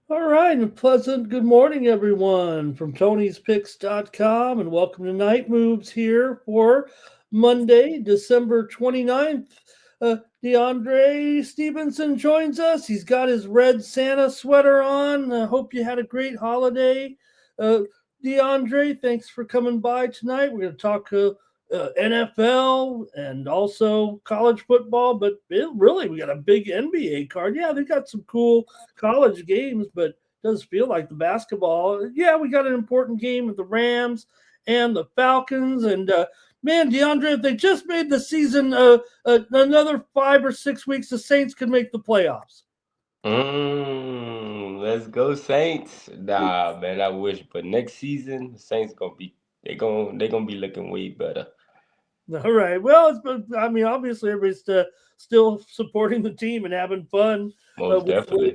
All right, and pleasant good morning, everyone, from Tony'sPicks.com, and welcome to Night Moves here for Monday, December 29th. DeAndre Stevenson joins us. He's got his red Santa sweater on. I hope you had a great holiday. Uh, DeAndre, thanks for coming by tonight. We're going to talk NFL and also college football, but really, we got a big NBA card. Yeah, they got some cool college games, but it does feel like the basketball. Yeah, we got an important game with the Rams and the Falcons. And man, DeAndre, if they just made the season another 5 or 6 weeks, the Saints could make the playoffs. Let's go Saints. Nah, man, I wish. But next season, the Saints gonna be they gonna be looking way better. All right. Well, I mean, obviously, everybody's still supporting the team and having fun Most definitely.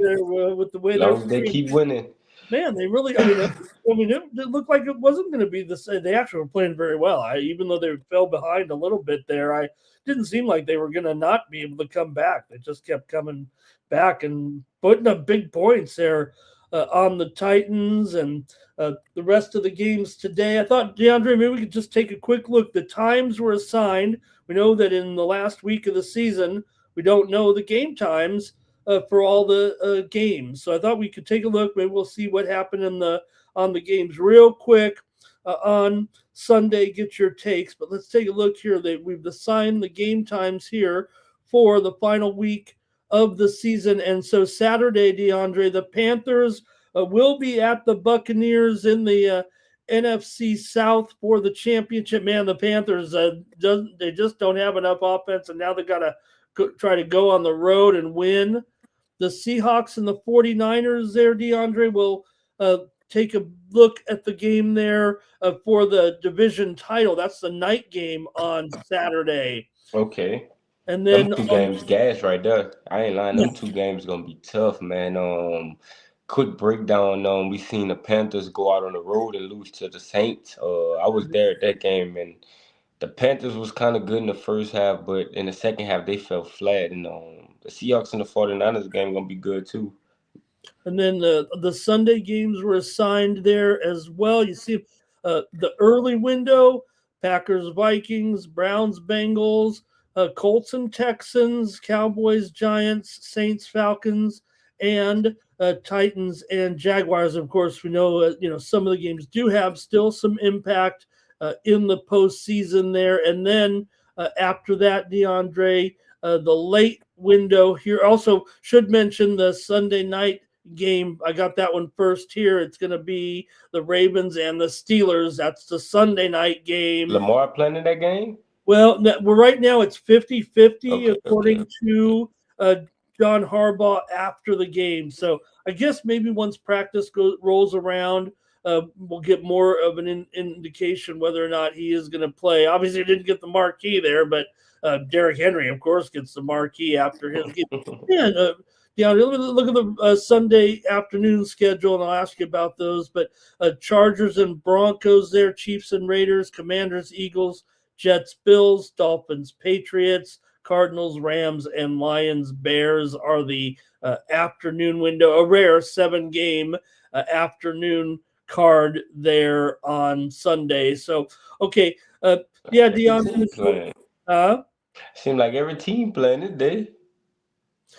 with the way As they're long as they playing. keep winning. Man, they really. It looked like it wasn't going to be the same. They actually were playing very well. Even though they fell behind a little bit there, I didn't seem like they were going to not be able to come back. They just kept coming back and putting up big points there on the Titans and the rest of the games today. I thought, DeAndre, maybe we could just take a quick look. The times were assigned. We know that in the last week of the season, we don't know the game times for all the games. So I thought we could take a look. Maybe we'll see what happened on the games real quick on Sunday. Get your takes, but let's take a look here. We've assigned the game times here for the final week of the season. And so Saturday, DeAndre, the Panthers will be at the Buccaneers in the NFC South for the championship. Man, the Panthers they just don't have enough offense, and now they got to try to go on the road and win. The Seahawks and the 49ers there, DeAndre, will take a look at the game there for the division title. That's the night game on Saturday. Okay. And Them then two games gas right there. I ain't lying. yeah, Them two games gonna be tough, man. Quick breakdown. We seen the Panthers go out on the road and lose to the Saints. I was there at that game, and the Panthers was kind of good in the first half, but in the second half they fell flat. And the Seahawks and the 49ers game gonna be good too. and then the Sunday games were assigned there as well. You see the early window: Packers, Vikings, Browns, Bengals, Colts and Texans, Cowboys, Giants, Saints, Falcons, and Titans and Jaguars. Of course, we know some of the games do have still some impact in the postseason there. And then after that, DeAndre, the late window here. Also, should mention the Sunday night game. I got that one first here. It's going to be the Ravens and the Steelers. That's the Sunday night game. Lamar playing in that game? Well, right now it's 50-50 Okay, okay, according okay. to uh, John Harbaugh after the game. So I guess maybe once practice rolls around, we'll get more of an indication whether or not he is going to play. Obviously, he didn't get the marquee there, but Derrick Henry, of course, gets the marquee after his game. Yeah, look at the Sunday afternoon schedule, and I'll ask you about those. But Chargers and Broncos there, Chiefs and Raiders, Commanders, Eagles, Jets, Bills, Dolphins, Patriots, Cardinals, Rams, and Lions, Bears are the afternoon window. A rare 7-game afternoon card there on Sunday. So, okay. Yeah, Every Deontay. team playing. Seem like every team playing this day.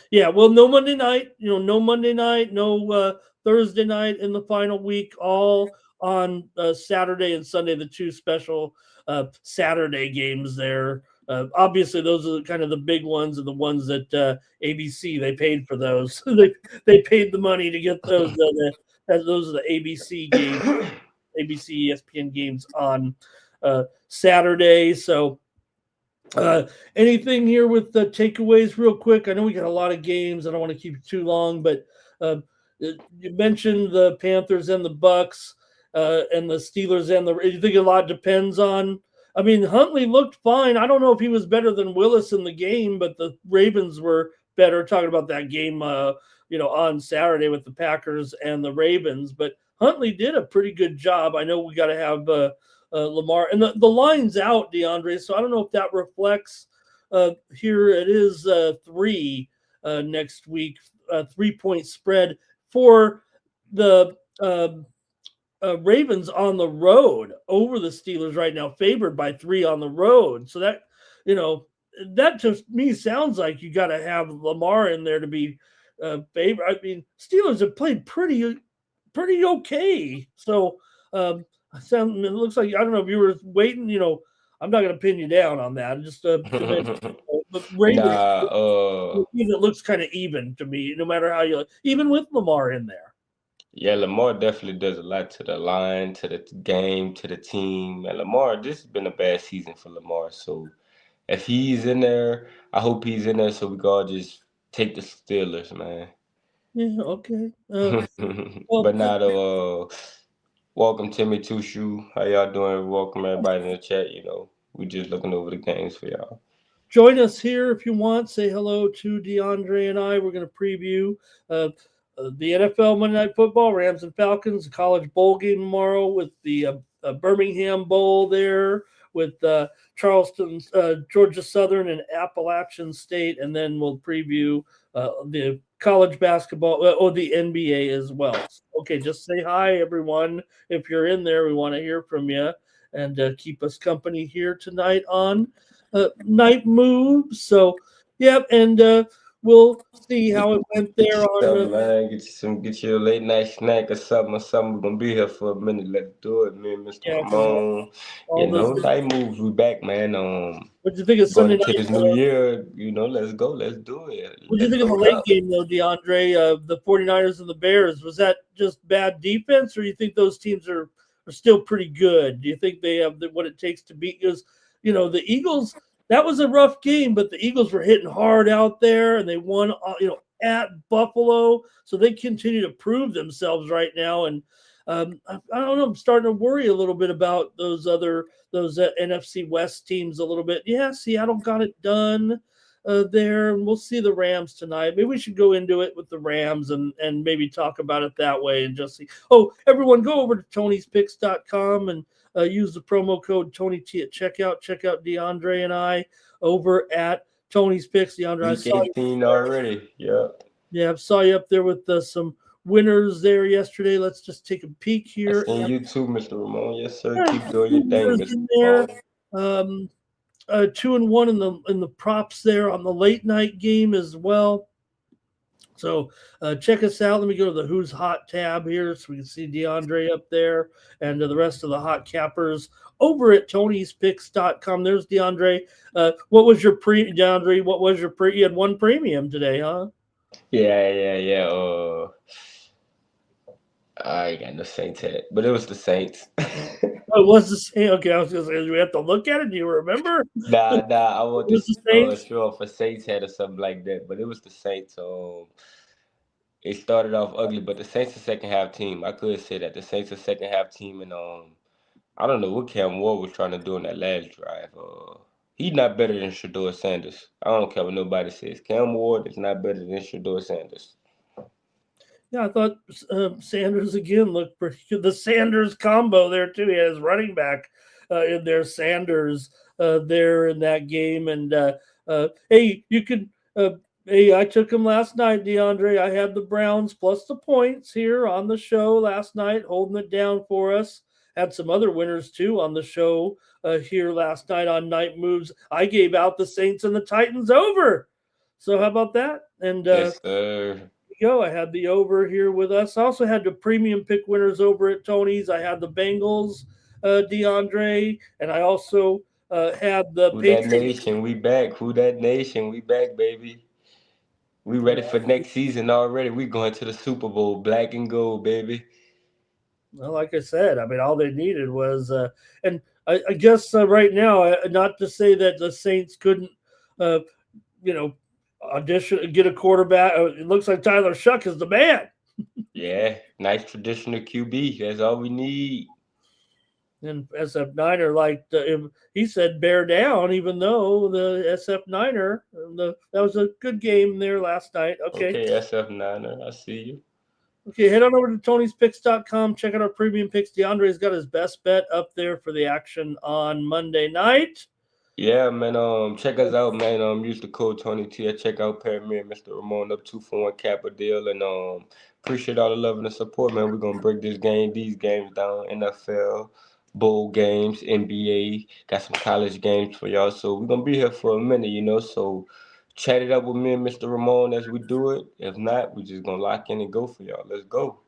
Yeah, well, no Monday night, no Monday night, no Thursday night in the final week, all on Saturday and Sunday, the two special Saturday games there Obviously, those are kind of the big ones, and the ones that ABC they paid for those. They paid the money to get those. Those are the ABC games, ABC ESPN games on Saturday. So, anything here with the takeaways, real quick? I know we got a lot of games. I don't want to keep it too long, but you mentioned the Panthers and the Bucks and the Steelers and the. You think a lot depends on. I mean, Huntley looked fine. I don't know if he was better than Willis in the game, but the Ravens were better. Talking about that game, on Saturday with the Packers and the Ravens, but Huntley did a pretty good job. I know we got to have Lamar and the line's out, DeAndre. So I don't know if that reflects. Here it is 3 next week, 3-point spread for the Ravens on the road over the Steelers right now, favored by 3 on the road. So that, that to me sounds like you got to have Lamar in there to be favored. I mean, Steelers have played pretty okay. So it looks like, I don't know if you were waiting, I'm not going to pin you down on that. Just to mention, but Ravens, it looks kind of even to me, no matter how you, even with Lamar in there. Yeah, Lamar definitely does a lot to the line, to the game, to the team. And Lamar, this has been a bad season for Lamar. So if he's in there, I hope he's in there so we can all just take the Steelers, man. Yeah, okay. But now welcome Timmy Two Shoe. How y'all doing? Welcome everybody in the chat. We just looking over the games for y'all. Join us here if you want. Say hello to DeAndre and I. We're going to preview the NFL Monday Night Football, Rams and Falcons, the college bowl game tomorrow with the Birmingham Bowl there with Charleston, Georgia Southern, and Appalachian State. And then we'll preview the college basketball or the NBA as well. Okay, just say hi, everyone. If you're in there, we want to hear from you and keep us company here tonight on Night Moves. So, yep, and we'll see how it went there on. Man, get you a late night snack or something. We're gonna be here for a minute. Let's do it, man. Mr. Ramon. Night Moves. We back, man. What do you think of Sunday night? Into this new year, let's go. Let's do it. What do you think of the late game, though, DeAndre? The 49ers and the Bears. Was that just bad defense, or do you think those teams are still pretty good? Do you think they have what it takes to beat? Because, the Eagles, that was a rough game, but the Eagles were hitting hard out there, and they won, at Buffalo. So they continue to prove themselves right now. And I don't know. I'm starting to worry a little bit about those NFC West teams a little bit. Yeah, Seattle got it done there, and we'll see the Rams tonight. Maybe we should go into it with the Rams and maybe talk about it that way and just see. Oh, everyone, go over to Tony'sPicks.com and use the promo code TonyT at checkout. Check out DeAndre and I over at Tony's Picks. DeAndre, I saw 18 already. Yeah. Yeah, I saw you up there with some winners there yesterday. Let's just take a peek here. And you too, Mr. Ramon. Yes, sir. Keep doing your thing, Mr. Ramon. 2-1 in the props there on the late night game as well. So check us out. Let me go to the Who's Hot tab here so we can see DeAndre up there and the rest of the hot cappers over at Tony'sPicks.com. There's DeAndre. What was your DeAndre? What was your you had one premium today, huh? Yeah. I got no Saints head, but it was the Saints. Oh, it was the Saints. Okay, I was going to say, we have to look at it. Do you remember? Nah. I want to show for Saints head or something like that, but it was the Saints. It started off ugly, but the Saints are second half team. I could say that the Saints are second half team, and I don't know what Cam Ward was trying to do in that last drive. He's not better than Shedeur Sanders. I don't care what nobody says. Cam Ward is not better than Shedeur Sanders. Yeah, I thought Sanders again looked pretty good. The Sanders combo there too. He had his running back in there, Sanders there in that game. And hey, you could. Hey, I took him last night, DeAndre. I had the Browns plus the points here on the show last night, holding it down for us. Had some other winners too on the show here last night on Night Moves. I gave out the Saints and the Titans over. So how about that? And yes, sir. Go. I had the over here with us. I also had the premium pick winners over at Tony's. I had the Bengals, DeAndre, and I also had the Who that Patriots. nation? We back. Who that nation? We back, baby. We ready for next season already. We going to the Super Bowl, black and gold, baby. Well, like I said, I mean, all they needed was, and I guess right now, not to say that the Saints couldn't, uh, you know, audition, get a quarterback. It looks like Tyler Shuck is the man. Yeah, nice traditional QB. That's all we need. And SF Niner, like he said, bear down, even though the SF Niner, that was a good game there last night. Okay. Okay, SF Niner, I see you. Okay, head on over to Tony'sPicks.com. Check out our premium picks. DeAndre's got his best bet up there for the action on Monday night. Yeah, man. Check us out, man. Use the code TonyT. Check out Premier Mr. Ramon up 2 for 1 Kappa deal, and appreciate all the love and the support, man. We're gonna break these games down. NFL, bowl games, NBA, got some college games for y'all. So we're gonna be here for a minute, So chat it up with me and Mr. Ramon as we do it. If not, we're just gonna lock in and go for y'all. Let's go.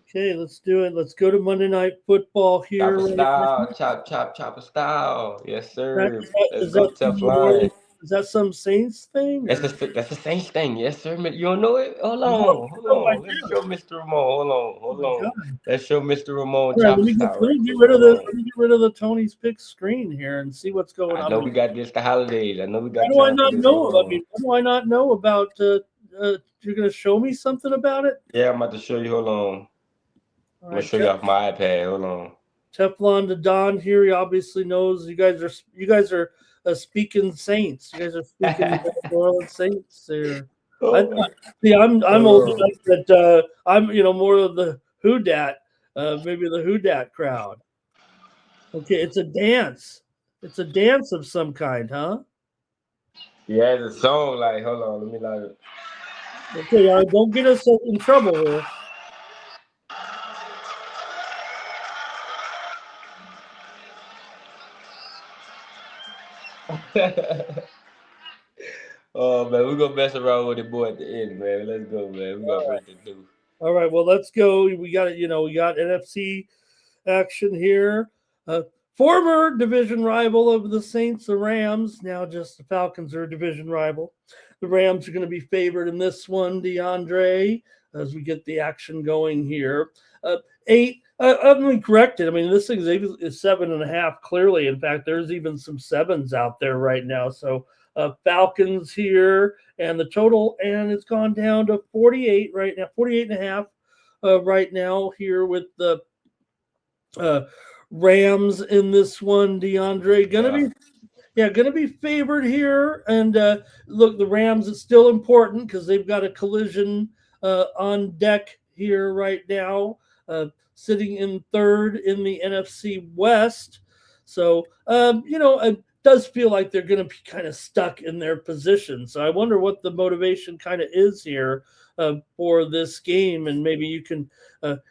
Okay, let's do it. Let's go to Monday Night Football here. Chopper Right style, chopper style. Yes, sir. Let's is go, that tough line. is that some Saints thing? That's Or? the same thing. Yes, sir. You don't know it? Hold No, on. Hold no, I on. Let's do. show Mr. Ramon. Hold on. Oh Hold my on. god! Let's show Mr. Ramon All right, chopper style let right me get quick. rid of Hold on. the Tony's Pick screen here and see what's going I on. know we got this the holidays. I know we How got do I time for not this. know? Hold I on. mean, how do I not know about? You're going to show me something about it? Yeah, I'm about to show you. Hold on. All I'm gonna right, show you off my iPad. Hold on. Teflon to Don here. He obviously knows you guys are speaking Saints. You guys are speaking New Orleans Saints there. I Oh, thought, see, I'm old oh. enough that I'm more of the Who Dat, maybe the Who Dat crowd. Okay, it's a dance. It's a dance of some kind, huh? Yeah, it's a song. Like, hold on. Let me like. Okay, don't get us in trouble here. Oh man, we're gonna mess around with the boy at the end, man. Let's go, man. We got work to do. All right, well, let's go. We got it. We got NFC action here. Former division rival of the Saints, the Rams. Now just the Falcons are a division rival. The Rams are going to be favored in this one, DeAndre, as we get the action going here. 8. I'm corrected. I mean, this thing is 7.5. Clearly, in fact, there's even some 7s out there right now. So Falcons here, and the total, and it's gone down to 48 right now, 48.5 right now here with the Rams in this one. DeAndre gonna be favored here. And look, the Rams, it's still important because they've got a collision on deck here right now, sitting in third in the NFC West. So it does feel like they're going to be kind of stuck in their position. So I wonder what the motivation kind of is here for this game, and maybe you can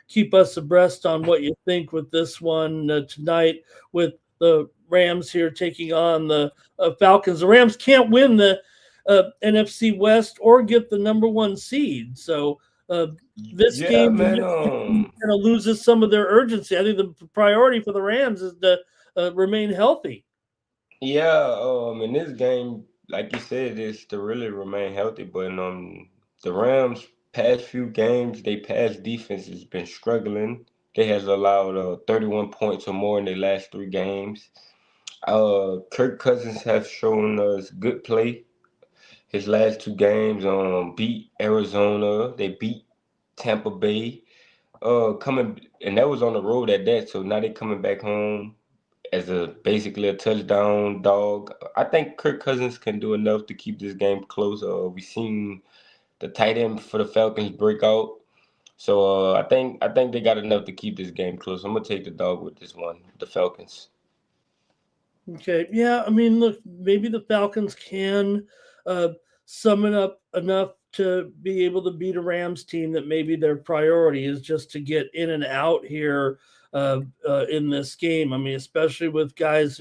keep us abreast on what you think with this one tonight, with the Rams here taking on the Falcons. The Rams can't win the NFC West or get the number 1 seed. So this Yeah, game man. kind of loses some of their urgency. I think the priority for the Rams is to remain healthy. Yeah, in this game, like you said, is to really remain healthy. But the Rams past few games, they past defense has been struggling. They has allowed 31 points or more in their last 3 games. Kirk Cousins have shown us good play. His last 2 games, beat Arizona. They beat Tampa Bay. Coming and that was on the road at that. So now they coming back home as basically a touchdown dog. I think Kirk Cousins can do enough to keep this game close. We seen the tight end for the Falcons break out. So I think they got enough to keep this game close. I'm gonna take the dog with this one, the Falcons. Okay. Yeah. I mean, look, maybe the Falcons can sum it up enough to be able to beat a Rams team that maybe their priority is just to get in and out here in this game. I mean, especially with guys,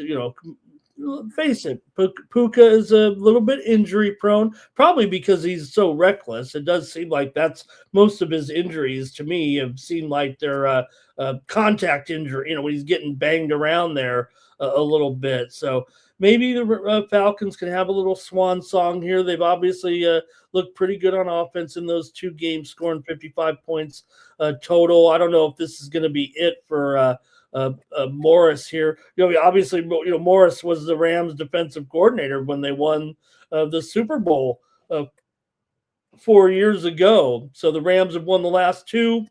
face it, Puka is a little bit injury prone, probably because he's so reckless. It does seem like that's most of his injuries to me have seemed like they're contact injury, when he's getting banged around there a little bit. So maybe the Falcons can have a little swan song here. They've obviously looked pretty good on offense in those 2 games, scoring 55 points total. I don't know if this is going to be it for Morris here. Obviously, Morris was the Rams defensive coordinator when they won the Super Bowl 4 years ago. So the Rams have won the last 2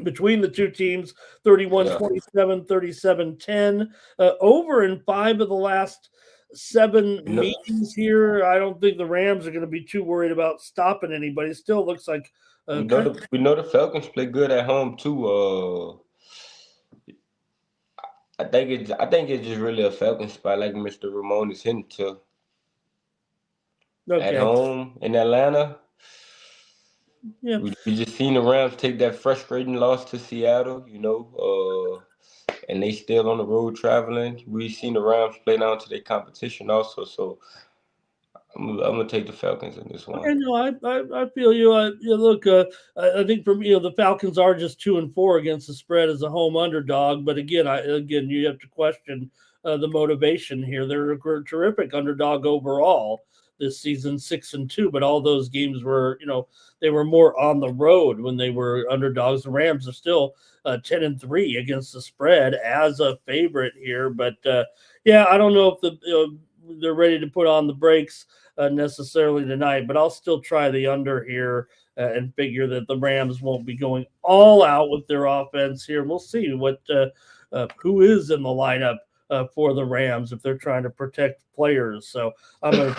between the 2 teams, 31-27, 37-10, over in 5 of the last 7 meetings here. I don't think the Rams are going to be too worried about stopping anybody. It still looks like we know the Falcons play good at home too. I think it's just really a Falcon spot, like Mr. Ramon is hinting to. At home in Atlanta. Yeah, we just seen the Rams take that frustrating loss to Seattle, and they still on the road traveling. We seen the Rams play down to their competition also, so I'm gonna take the Falcons in this one. Okay, no, I feel you. Look, I think for me, the Falcons are just 2-4 against the spread as a home underdog. But again, you have to question the motivation here. They're a terrific underdog overall this season, 6-2. But all those games were, they were more on the road when they were underdogs. The Rams are still 10-3 against the spread as a favorite here. But yeah, I don't know if they're ready to put on the brakes necessarily tonight, but I'll still try the under here and figure that the Rams won't be going all out with their offense here. We'll see who is in the lineup for the Rams if they're trying to protect players. So I've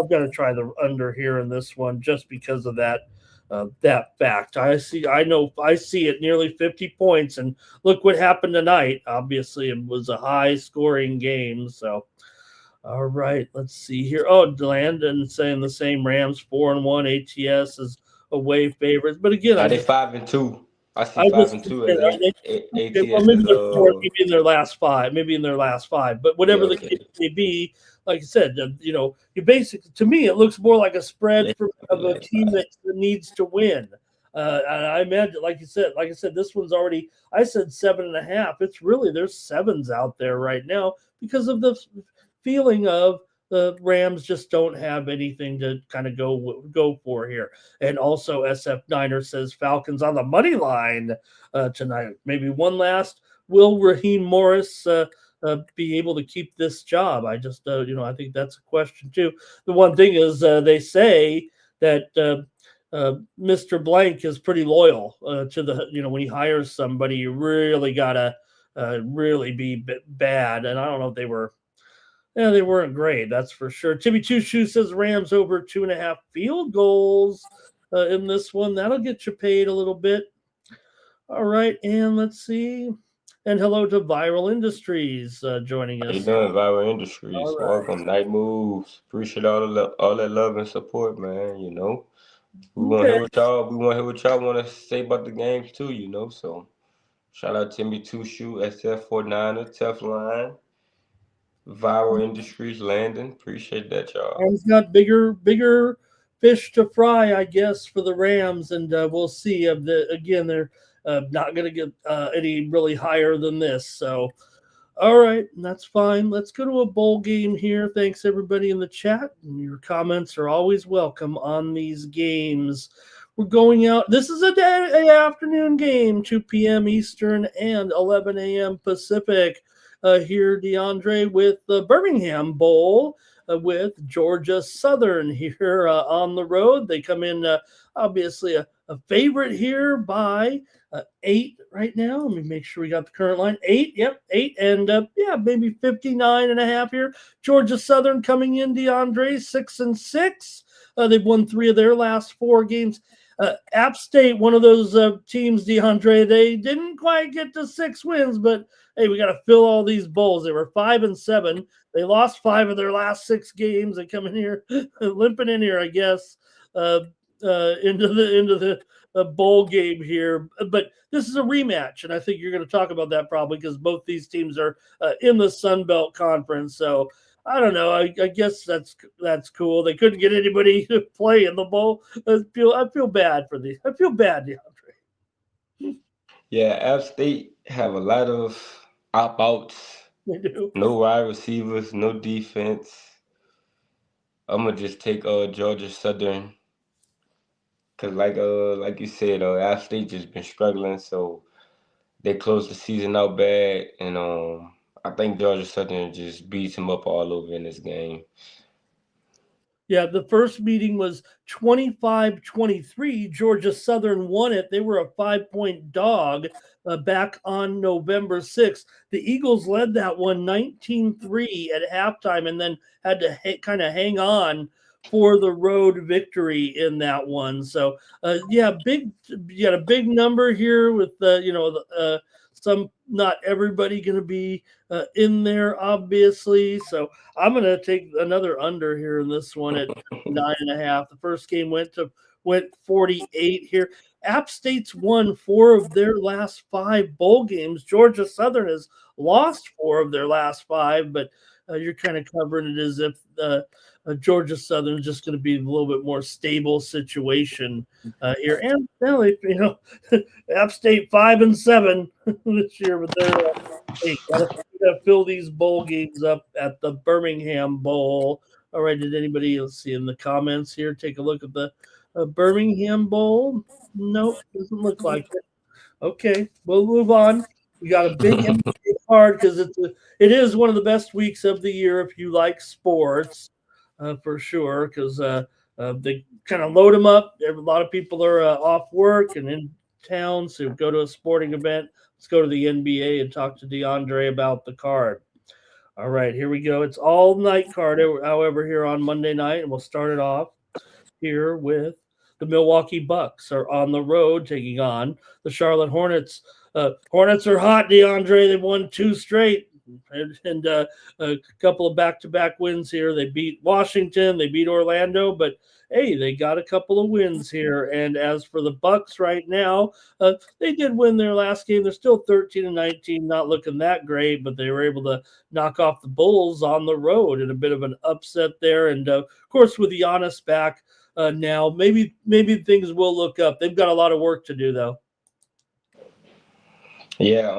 got to try the under here in this one just because of that fact. I see it nearly 50 points, and look what happened tonight. Obviously, it was a high scoring game. So. All right, let's see here. Oh, Landon saying the same. Rams 4-1. ATS is away favorites, but again, they 5-2. I see 5-2 as ATS. Well, maybe they're 4, maybe in their last 5. But whatever the case may be, like I said, you basically, to me, it looks more like a spread of a team that needs to win. And I imagine, like I said, this one's already. I said 7.5. It's really there's 7s out there right now because of the feeling of the Rams just don't have anything to kind of go for here. And also SF Niner says Falcons on the money line tonight. Maybe one last. Will Raheem Morris be able to keep this job? I just, I think that's a question too. The one thing is they say that Mr. Blank is pretty loyal to the, when he hires somebody, you really got to really be bad. And I don't know if they were. Yeah, they weren't great, that's for sure. Timmy Two Shoe says Rams over 2.5 field goals in this one. That'll get you paid a little bit. All right, and let's see. And hello to Viral Industries joining us. How you doing, Viral Industries? Right. Welcome, Night Moves. Appreciate all that love and support, man. We want to hear what y'all want to say about the games too. So shout out Timmy Two Shoe, SF49er, Teflon. Viral Industries, Landon. Appreciate that, y'all. Rams got bigger fish to fry, I guess, for the Rams, and we'll see. They're not going to get any really higher than this. So, all right, that's fine. Let's go to a bowl game here. Thanks, everybody in the chat. And your comments are always welcome on these games. We're going out. This is an afternoon game, 2 p.m. Eastern and 11 a.m. Pacific. Here, DeAndre, with the Birmingham Bowl with Georgia Southern here on the road. They come in, obviously, a favorite here by 8 right now. Let me make sure we got the current line. 8, yep, 8, and maybe 59.5 here. Georgia Southern coming in, DeAndre, 6-6. They've won 3 of their last 4 games. App State, one of those teams, DeAndre, they didn't quite get to 6 wins, but hey, we got to fill all these bowls. They were 5-7. They lost 5 of their last 6 games. They come in here limping in here, I guess, into the bowl game here. But this is a rematch, and I think you're going to talk about that probably because both these teams are in the Sun Belt Conference. So I don't know. I guess that's cool. They couldn't get anybody to play in the bowl. I feel bad for these. I feel bad, DeAndre. Yeah, App State have a lot of opt-outs They do. No wide receivers, no defense. I'm gonna just take Georgia Southern because like you said, App State just been struggling, so they closed the season out bad, and I think Georgia Southern just beats them up all over in this game. Yeah, the first meeting was 25-23. Georgia Southern won it. They were a 5-point dog back on November 6th. The Eagles led that one 19-3 at halftime and then had to kind of hang on for the road victory in that one. So, you got a big number here with, some, not everybody going to be in there, obviously. So I'm going to take another under here in this one at 9.5. The first game went 48 here. App State's won 4 of their last 5 bowl games. Georgia Southern has lost 4 of their last 5, but you're kind of covering it as if Georgia Southern is just going to be a little bit more stable situation here. And App State 5-7 this year, but they're gotta fill these bowl games up at the Birmingham Bowl. All right, did anybody else see in the comments here? Take a look at the Birmingham Bowl. Nope, doesn't look like it. Okay, we'll move on. We got a big NBA card because it is one of the best weeks of the year if you like sports, for sure. Because they kind of load them up. A lot of people are off work and in town, so go to a sporting event. Let's go to the NBA and talk to DeAndre about the card. All right, here we go. It's all night card, however, here on Monday night, and we'll start it off here with the Milwaukee Bucks are on the road taking on the Charlotte Hornets. Hornets are hot, DeAndre. They've won 2 straight and a couple of back-to-back wins here. They beat Washington, they beat Orlando, but hey, they got a couple of wins here. And as for the Bucks right now, they did win their last game. They're still 13-19, not looking that great, but they were able to knock off the Bulls on the road in a bit of an upset there. And of course, with Giannis back now, maybe things will look up. They've got a lot of work to do, though. Yeah,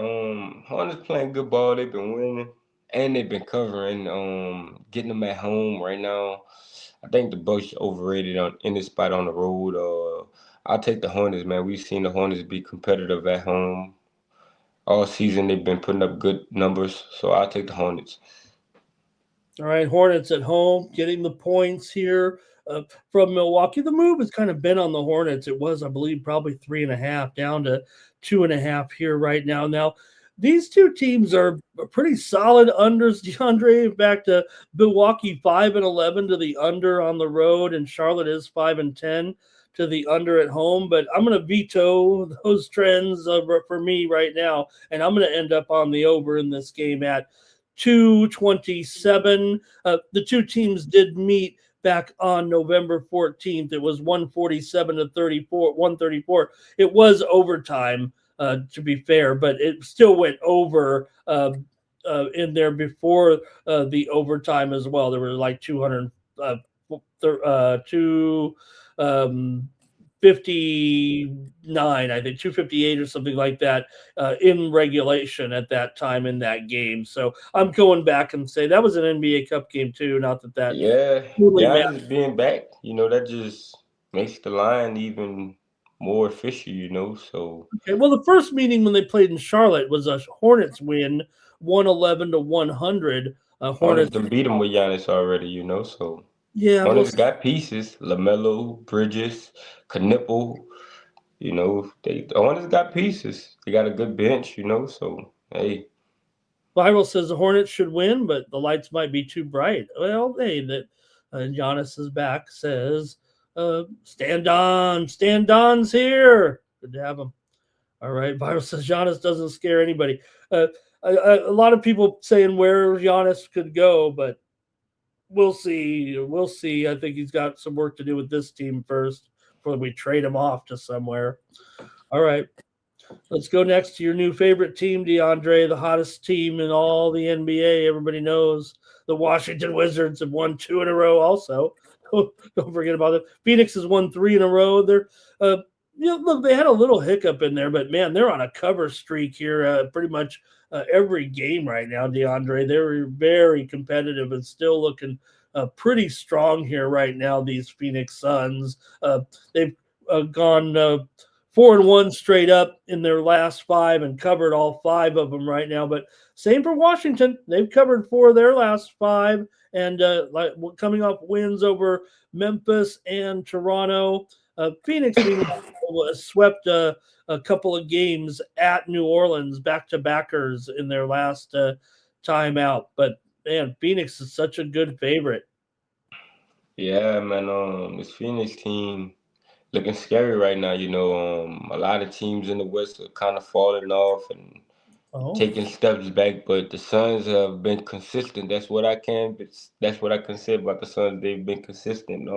Hornets playing good ball. They've been winning, and they've been covering. Getting them at home right now. I think the Bucks overrated in this spot on the road. I'll take the Hornets, man. We've seen the Hornets be competitive at home all season. They've been putting up good numbers, so I'll take the Hornets. All right, Hornets at home, getting the points here from Milwaukee. The move has kind of been on the Hornets. It was, I believe, probably 3.5 down to 2.5 here right now. Now, these two teams are pretty solid unders, DeAndre. Back to Milwaukee 5-11 to the under on the road, and Charlotte is 5-10 to the under at home. But I'm going to veto those trends for me right now, and I'm going to end up on the over in this game at 227. The two teams did meet back on November 14th. It was 147-34, 134. It was overtime, to be fair, but it still went over in there before the overtime as well. There were like 259, I think 258 or something like that in regulation at that time in that game. So I'm going back and say that was an NBA Cup game too. Not that Yeah, totally Giannis being back, that just makes the line even more official. So Okay, well, the first meeting when they played in Charlotte was a Hornets win, 111-100. Hornets Hornets, done beat them with Giannis already. So yeah, well, Hornets got pieces. LaMelo, Bridges, Knipple. The Hornets got pieces. They got a good bench. So hey. Viral says the Hornets should win, but the lights might be too bright. Well, hey, that Giannis is back. Says, stand on's here. Good to have him. All right, Viral says Giannis doesn't scare anybody. A lot of people saying where Giannis could go, but we'll see. We'll see. I think he's got some work to do with this team first before we trade him off to somewhere. All right. Let's go next to your new favorite team, DeAndre, the hottest team in all the NBA. Everybody knows the Washington Wizards have won 2 in a row also. Don't forget about it. Phoenix has won 3 in a row. They're look, they had a little hiccup in there, but man, they're on a cover streak here pretty much every game right now, DeAndre. They're very competitive and still looking pretty strong here right now, these Phoenix Suns. They've gone 4-1 straight up in their last 5 and covered all 5 of them right now. But same for Washington. They've covered 4 of their last 5 and coming off wins over Memphis and Toronto. Phoenix, meanwhile, swept a couple of games at New Orleans, back-to-backers in their last time out. But, man, Phoenix is such a good favorite. Yeah, man. This Phoenix team looking scary right now. A lot of teams in the West are kind of falling off and taking steps back, but the Suns have been consistent. That's what I can say about the Suns. They've been consistent.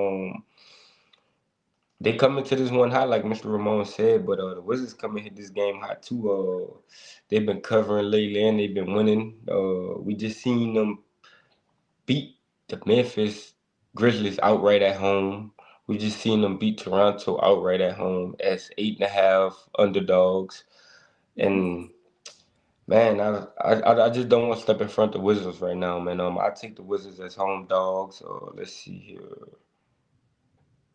They come into this one hot, like Mr. Ramon said, but the Wizards come and hit this game hot too. They've been covering lately and they've been winning. We just seen them beat the Memphis Grizzlies outright at home. We just seen them beat Toronto outright at home as 8.5 underdogs. And man, I just don't want to step in front of the Wizards right now, man. I take the Wizards as home dogs. Let's see here.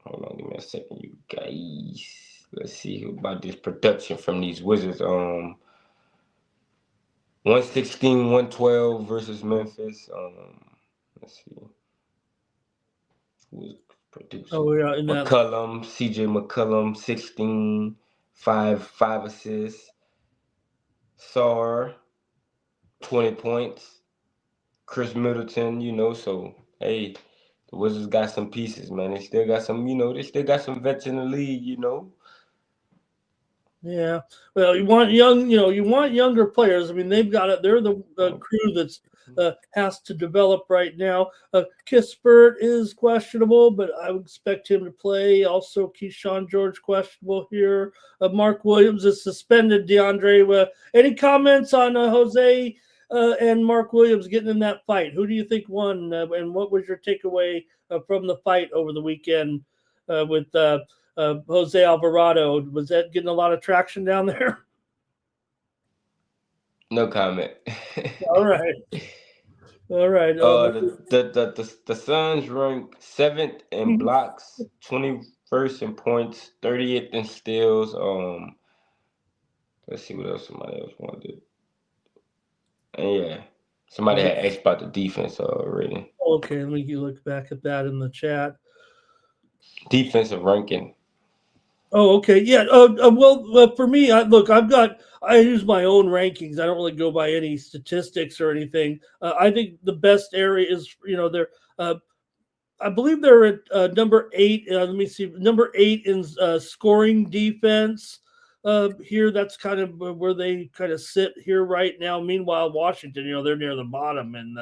Hold on, give me a second, you guys. Let's see about this production from these Wizards. 116, 112 versus Memphis. Let's see. Who's producing? McCollum, CJ McCollum, 16, 5 assists. Sar, 20 points. Chris Middleton, so hey, the Wizards got some pieces, man. They still got some, vets in the league, Yeah, well, you want younger players. I mean, they've got it. They're the crew that's has to develop right now. Kispert is questionable, but I would expect him to play. Also, Keyshawn George questionable here. Mark Williams is suspended. DeAndre, any comments on Jose and Mark Williams getting in that fight? Who do you think won, and what was your takeaway from the fight over the weekend with Jose Alvarado? Was that getting a lot of traction down there? No comment. All right. The Suns rank 7th in blocks, 21st in points, 30th in steals. Let's see what else somebody else wanted. And yeah, somebody had asked about the defense already. Okay, let me look back at that in the chat. Defensive ranking. Oh, okay. Yeah. For me, I use my own rankings. I don't really go by any statistics or anything. I think the best area is, they're, I believe they're at number 8. Let me see, number 8 in scoring defense. Here, that's kind of where they kind of sit here right now. Meanwhile, Washington, they're near the bottom in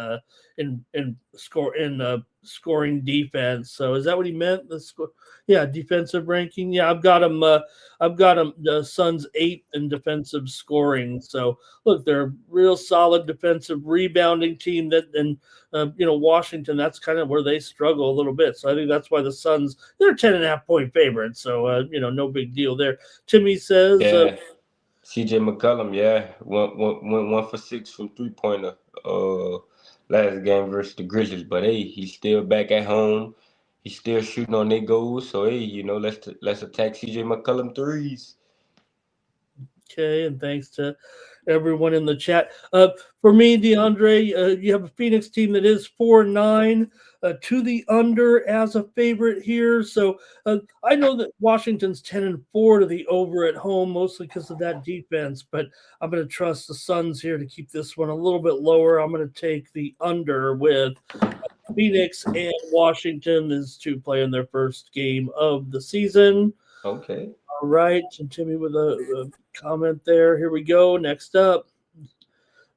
scoring defense. So is that what he meant? The score, yeah, defensive ranking. Yeah, I've got them. The Suns 8 in defensive scoring. So look, they're a real solid defensive rebounding team. Washington, that's kind of where they struggle a little bit. So I think that's why the Suns, they're 10.5 point favorites. So no big deal there. Timmy says, yeah. CJ McCollum, went 1 for 6 from 3-pointer last game versus the Grizzlies. But hey, he's still back at home. He's still shooting on their goals. So hey, let's attack CJ McCollum threes. Okay, and thanks to everyone in the chat. For me, DeAndre, you have a Phoenix team that is 4-9 to the under as a favorite here. So I know that Washington's 10-4 to the over at home, mostly because of that defense. But I'm going to trust the Suns here to keep this one a little bit lower. I'm going to take the under with Phoenix and Washington is to play in their first game of the season. Okay. All right, and Timmy with a comment there. Here we go. Next up,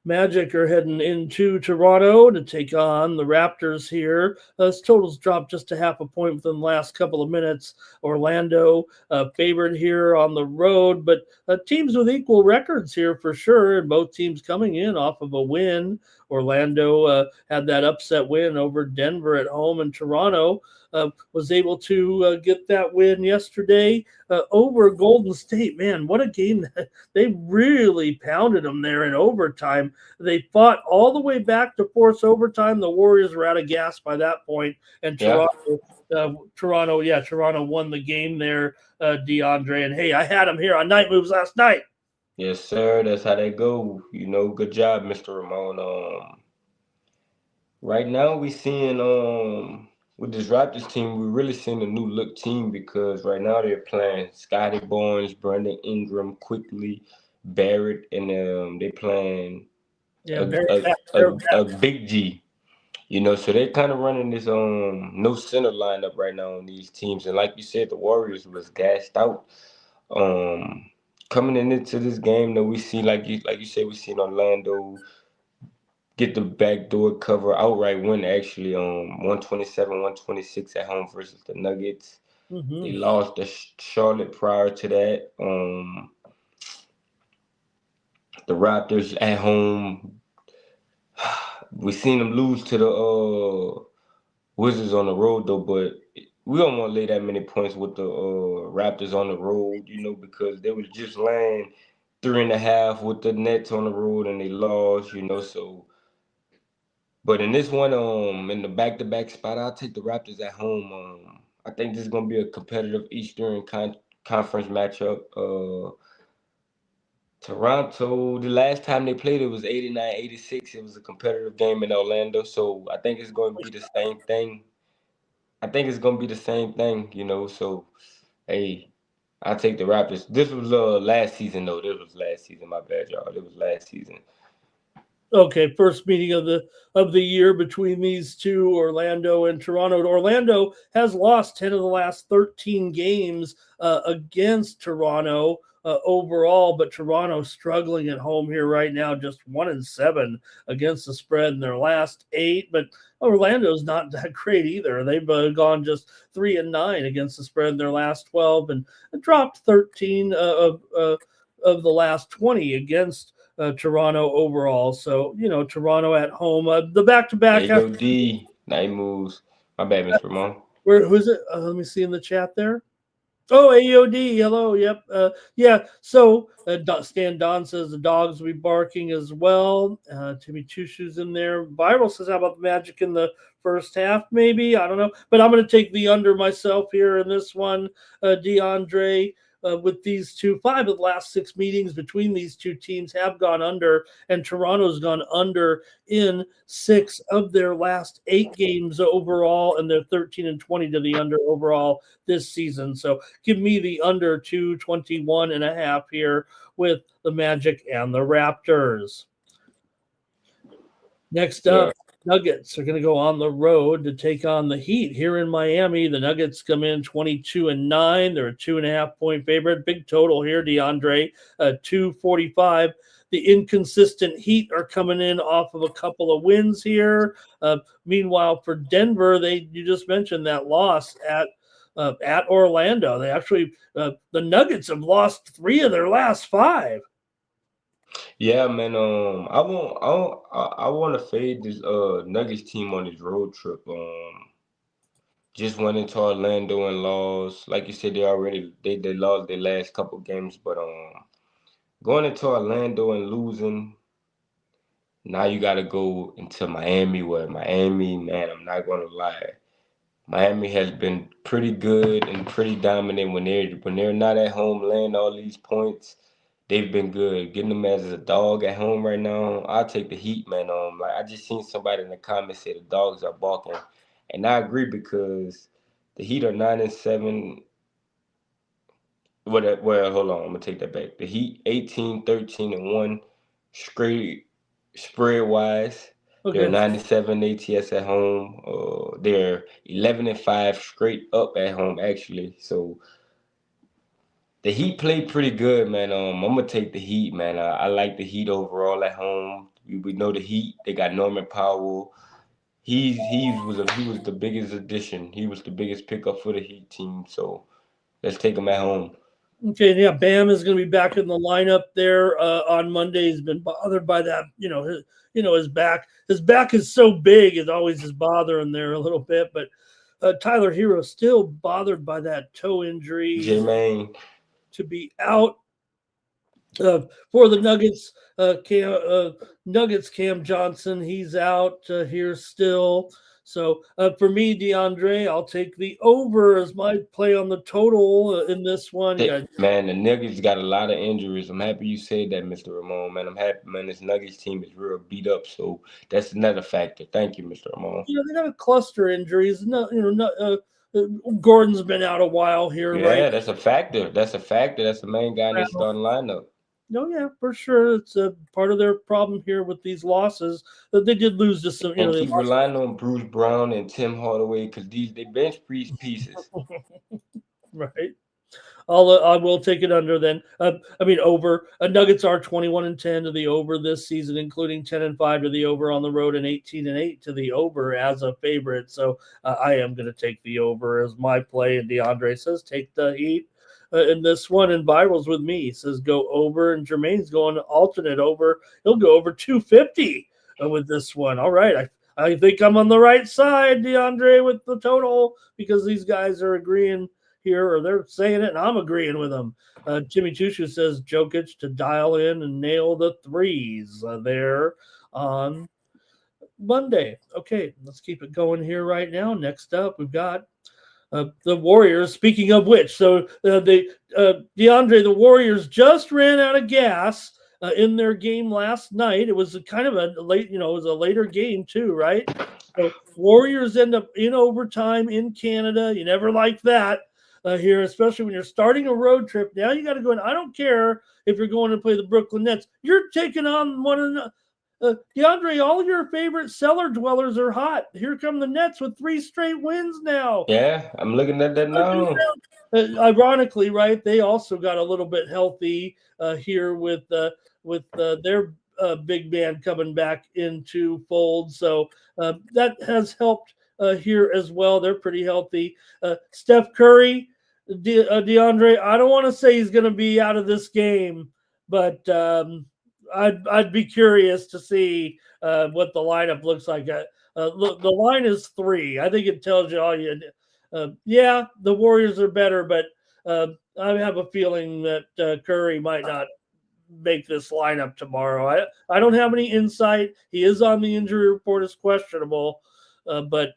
Magic are heading into Toronto to take on the Raptors here. This total's dropped just a half a point within the last couple of minutes. Orlando favored here on the road, but teams with equal records here for sure, and both teams coming in off of a win. Orlando had that upset win over Denver at home, and Toronto was able to get that win yesterday over Golden State. Man, what a game! They really pounded them there in overtime. They fought all the way back to force overtime. The Warriors were out of gas by that point, and Yeah. Toronto won the game there, DeAndre. And hey, I had him here on Night Moves last night. Yes, sir. That's how they go. Good job, Mr. Ramon. Right now we seeing with this Raptors team, we're really seeing a new look team because right now they're playing Scotty Barnes, Brandon Ingram, quickly Barrett, and they playing Yeah, a, very a, fast. a big G. So they're kind of running this no center lineup right now on these teams, and like you said, the Warriors was gassed out. Um, Coming into this game, that we see like you said, we seen Orlando get the backdoor cover outright win actually 127-126 at home versus the Nuggets. They Mm-hmm. lost to Charlotte prior to that. The Raptors at home, we seen them lose to the Wizards on the road though, but we don't want to lay that many points with the Raptors on the road, because they was just laying 3.5 with the Nets on the road and they lost, so. But in this one, in the back-to-back spot, I'll take the Raptors at home. I think this is gonna be a competitive Eastern Conference matchup. Toronto, the last time they played, it was 89-86. It was a competitive game in Orlando, so I think it's going to be the same thing. So, hey, I take the Raptors. This was last season, though. This was last season. My bad, y'all. It was last season. Okay, first meeting of the year between these two, Orlando and Toronto. Orlando has lost 10 of the last 13 games against Toronto overall, but Toronto struggling at home here right now, just 1-7 against the spread in their last 8. But Orlando's not that great either. They've gone just 3-9 against the spread in their last 12 and dropped 13 of the last 20 against Toronto overall. So, Toronto at home. The back-to-back. AOD, night moves. My bad, Mr. Ramon. Who's it? Let me see in the chat there. Oh, AOD. Hello. Yep. Yeah. So Stan Don says the dogs will be barking as well. Timmy Chushu's in there. Viral says, how about the Magic in the first half? Maybe. I don't know. But I'm going to take the under myself here in this one, DeAndre. With these two, 5 of the last 6 meetings between these two teams have gone under, and Toronto's gone under in 6 of their last 8 games overall, and they're 13-20 to the under overall this season. So give me the under 221.5 here with the Magic and the Raptors. Next up, Nuggets are going to go on the road to take on the Heat here in Miami. The Nuggets come in 22-9. They're a 2.5-point favorite. Big total here, DeAndre, 245. The inconsistent Heat are coming in off of a couple of wins here. Meanwhile, for Denver, you just mentioned that loss at Orlando. They actually, the Nuggets have lost 3 of their last 5. Yeah, man. I want to fade this Nuggets team on this road trip. Just went into Orlando and lost. Like you said, they lost their last couple games, but going into Orlando and losing. Now you got to go into Miami, where Miami, man, I'm not gonna lie, Miami has been pretty good and pretty dominant when they're not at home laying all these points. They've been good. Getting them as a dog at home right now. I'll take the Heat, man. Like I just seen somebody in the comments say the dogs are barking, and I agree because the Heat are 9-7. Well, hold on, I'm gonna take that back. The Heat 18-13-1 straight spread wise. Okay. They're 97 ATS at home. They're 11-5 straight up at home actually. So the Heat played pretty good, man. I'm gonna take the Heat, man. I like the Heat overall at home. We know the Heat. They got Norman Powell. He was the biggest addition. He was the biggest pickup for the Heat team. So let's take him at home. Okay, yeah, Bam is going to be back in the lineup there on Monday. He's been bothered by that. His back. His back is so big; it always is bothering there a little bit. But Tyler Hero still bothered by that toe injury. He's Jermaine. to be out for the Nuggets. Nuggets Cam Johnson, he's out here still. So for me, DeAndre, I'll take the over as my play on the total in this one. Yeah, Man, the Nuggets got a lot of injuries. I'm happy you said that, Mr. Ramon. Man, I'm happy, man. This Nuggets team is real beat up, so that's another factor. Thank you, Mr. Ramon. they got a cluster injuries. No, Gordon's been out a while here, right Yeah, that's a factor. That's a factor. That's the main guy in their now. starting lineup. No, yeah, for sure. It's a part of their problem here with these losses. They did lose to some, And they keep lost. relying on Bruce Brown and Tim Hardaway because they bench pieces. Right. I will take it under then. Over. Nuggets are 21-10 to the over this season, including 10-5 to the over on the road and 18-8 to the over as a favorite. So I am going to take the over as my play. And DeAndre says take the Heat in this one. And Virals with me, he says go over. And Jermaine's going alternate over. He'll go over 250 with this one. All right, I think I'm on the right side, DeAndre, with the total because these guys are agreeing here, or they're saying it, and I'm agreeing with them. Jimmy Chushu says Jokic to dial in and nail the threes there on Monday. Okay, let's keep it going here right now. Next up, we've got the Warriors. Speaking of which, so DeAndre, the Warriors just ran out of gas in their game last night. It was a kind of a late, it was a later game too, right? So Warriors end up in overtime in Canada. You never like that. Here, especially when you're starting a road trip. Now you got to go in. I don't care if you're going to play the Brooklyn Nets. You're taking on one of the DeAndre. All your favorite cellar dwellers are hot. Here come the Nets with 3 straight wins now. Yeah, I'm looking at that now. Ironically, right? They also got a little bit healthy here with their big man coming back into fold. So that has helped here as well. They're pretty healthy. Steph Curry. DeAndre, I don't want to say he's going to be out of this game, but I'd be curious to see what the lineup looks like. Look, the line is 3. I think it tells you all you. Yeah, the Warriors are better, but I have a feeling that Curry might not make this lineup tomorrow. I don't have any insight. He is on the injury report as questionable, but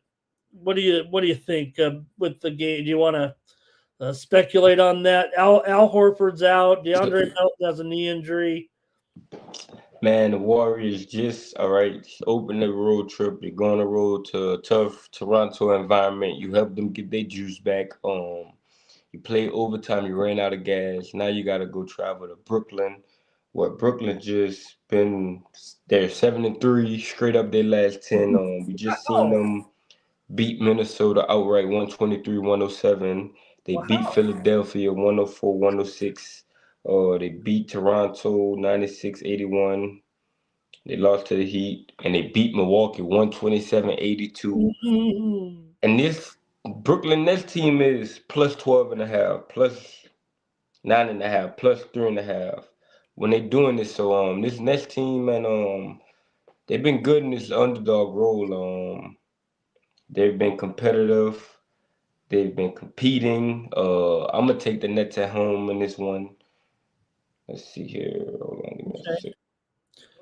what do you think with the game? Do you want to speculate on that? Al Horford's out. DeAndre Melton has a knee injury. Man, the Warriors just open the road trip. You're going to road to a tough Toronto environment. You help them get their juice back. You play overtime. You ran out of gas. Now you got to go travel to Brooklyn, where Brooklyn just been they're 7-3 straight up their last 10. We just seen them beat Minnesota outright 123-107. They beat Wow. Philadelphia 104-106. They beat Toronto 96-81. They lost to the Heat, and they beat Milwaukee 127-82. Mm-hmm. And this Brooklyn Nets team is plus 12.5, plus 9.5, plus 3.5. When they doing this, so this Nets team, man, they've been good in this underdog role. They've been competitive. They've been competing. I'm gonna take the Nets at home in this one. Let's see here. Hold on, give me a second.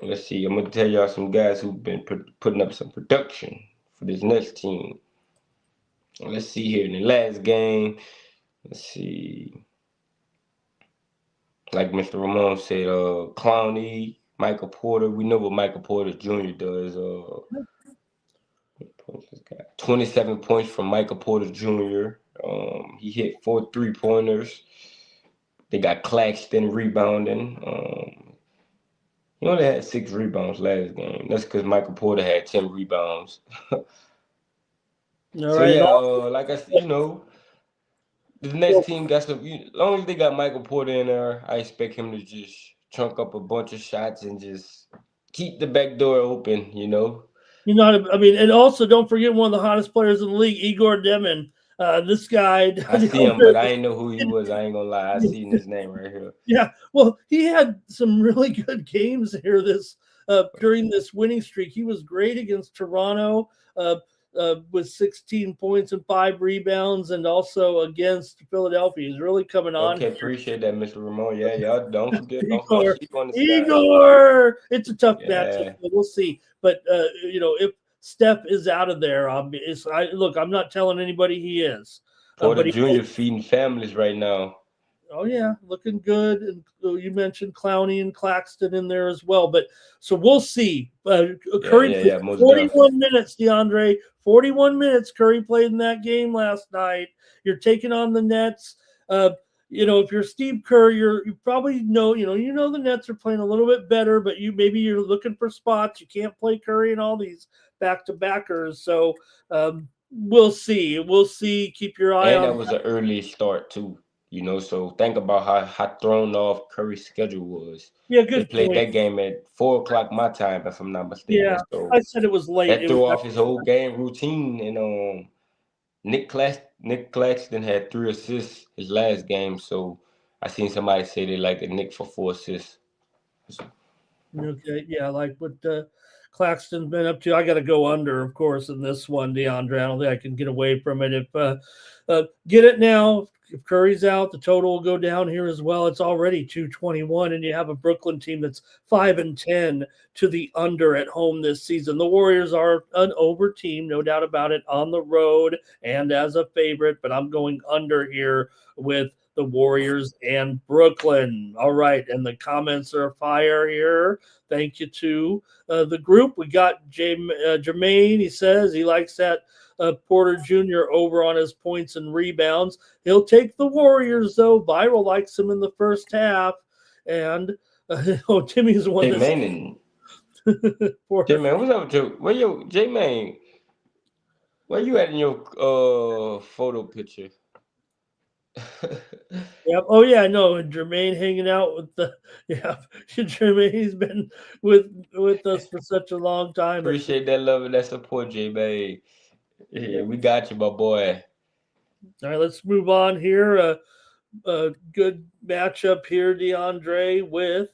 Let's see. I'm gonna tell y'all some guys who've been putting up some production for this Nets team. Let's see here in the last game. Let's see. Like Mr. Ramon said, Clowney, Michael Porter. We know what Michael Porter Jr. does. 27 points from Michael Porter Jr. He hit 4 3-pointers. They got Claxton rebounding. He only had 6 rebounds last game. That's because Michael Porter had 10 rebounds. All So right. yeah, like I said, the next team got some. As long as they got Michael Porter in there, I expect him to just chunk up a bunch of shots and just keep the back door open. And also don't forget one of the hottest players in the league, Igor Demin. This guy, I see him, but I ain't know who he was. I ain't gonna lie. I seen his name right here. yeah. Well, he had some really good games here during this winning streak. He was great against Toronto. With 16 points and 5 rebounds, and also against Philadelphia. He's really coming on Okay, here. appreciate that, Mr. Ramon. Yeah, y'all don't forget, don't Igor, sleep on this guy. Igor, it's a tough matchup. Yeah. We'll see. But if Steph is out of there, look. I'm not telling anybody he is, For the but he. junior feeding families right now. Oh yeah, looking good. And you mentioned Clowney and Claxton in there as well. But so we'll see. Curry played Yeah, most 41 minutes, DeAndre. 41 minutes Curry played in that game last night. You're taking on the Nets. If you're Steve Kerr, you probably know, the Nets are playing a little bit better, but you're looking for spots. You can't play Curry and all these back-to-backers. So we'll see. We'll see. Keep your eye And on that was an early start too. So think about how thrown off Curry's schedule was. Yeah, They good played point. that game at 4 o'clock my time, if I'm not mistaken. Yeah, So I said it was late. that It was threw off his whole game routine. And Nick Claxton had 3 assists his last game. So I seen somebody say they like the Nick for 4 assists. okay. Yeah, like what Claxton's been up to. I got to go under, of course, in this one, DeAndre. I don't think I can get away from it. If get it now. If Curry's out, the total will go down here as well. It's already 221, and you have a Brooklyn team that's 5-10 to the under at home this season. The Warriors are an over team, no doubt about it, on the road and as a favorite, but I'm going under here with the Warriors and Brooklyn. All right, and the comments are fire here. Thank you to the group. We got Jermaine. He says he likes that Porter Jr. over on his points and rebounds. He'll take the Warriors, though. Viral likes him in the first half. And Timmy's the one Hey, that's man. Hey, man, what's up with you? J-Man, where you at in your photo picture? Yep. Oh yeah, no. Jermaine hanging out with Jermaine. He's been with us for such a long time. Appreciate that love and that support, J-Man. Yeah, we got you, my boy. All right, let's move on here. A good matchup here, DeAndre, with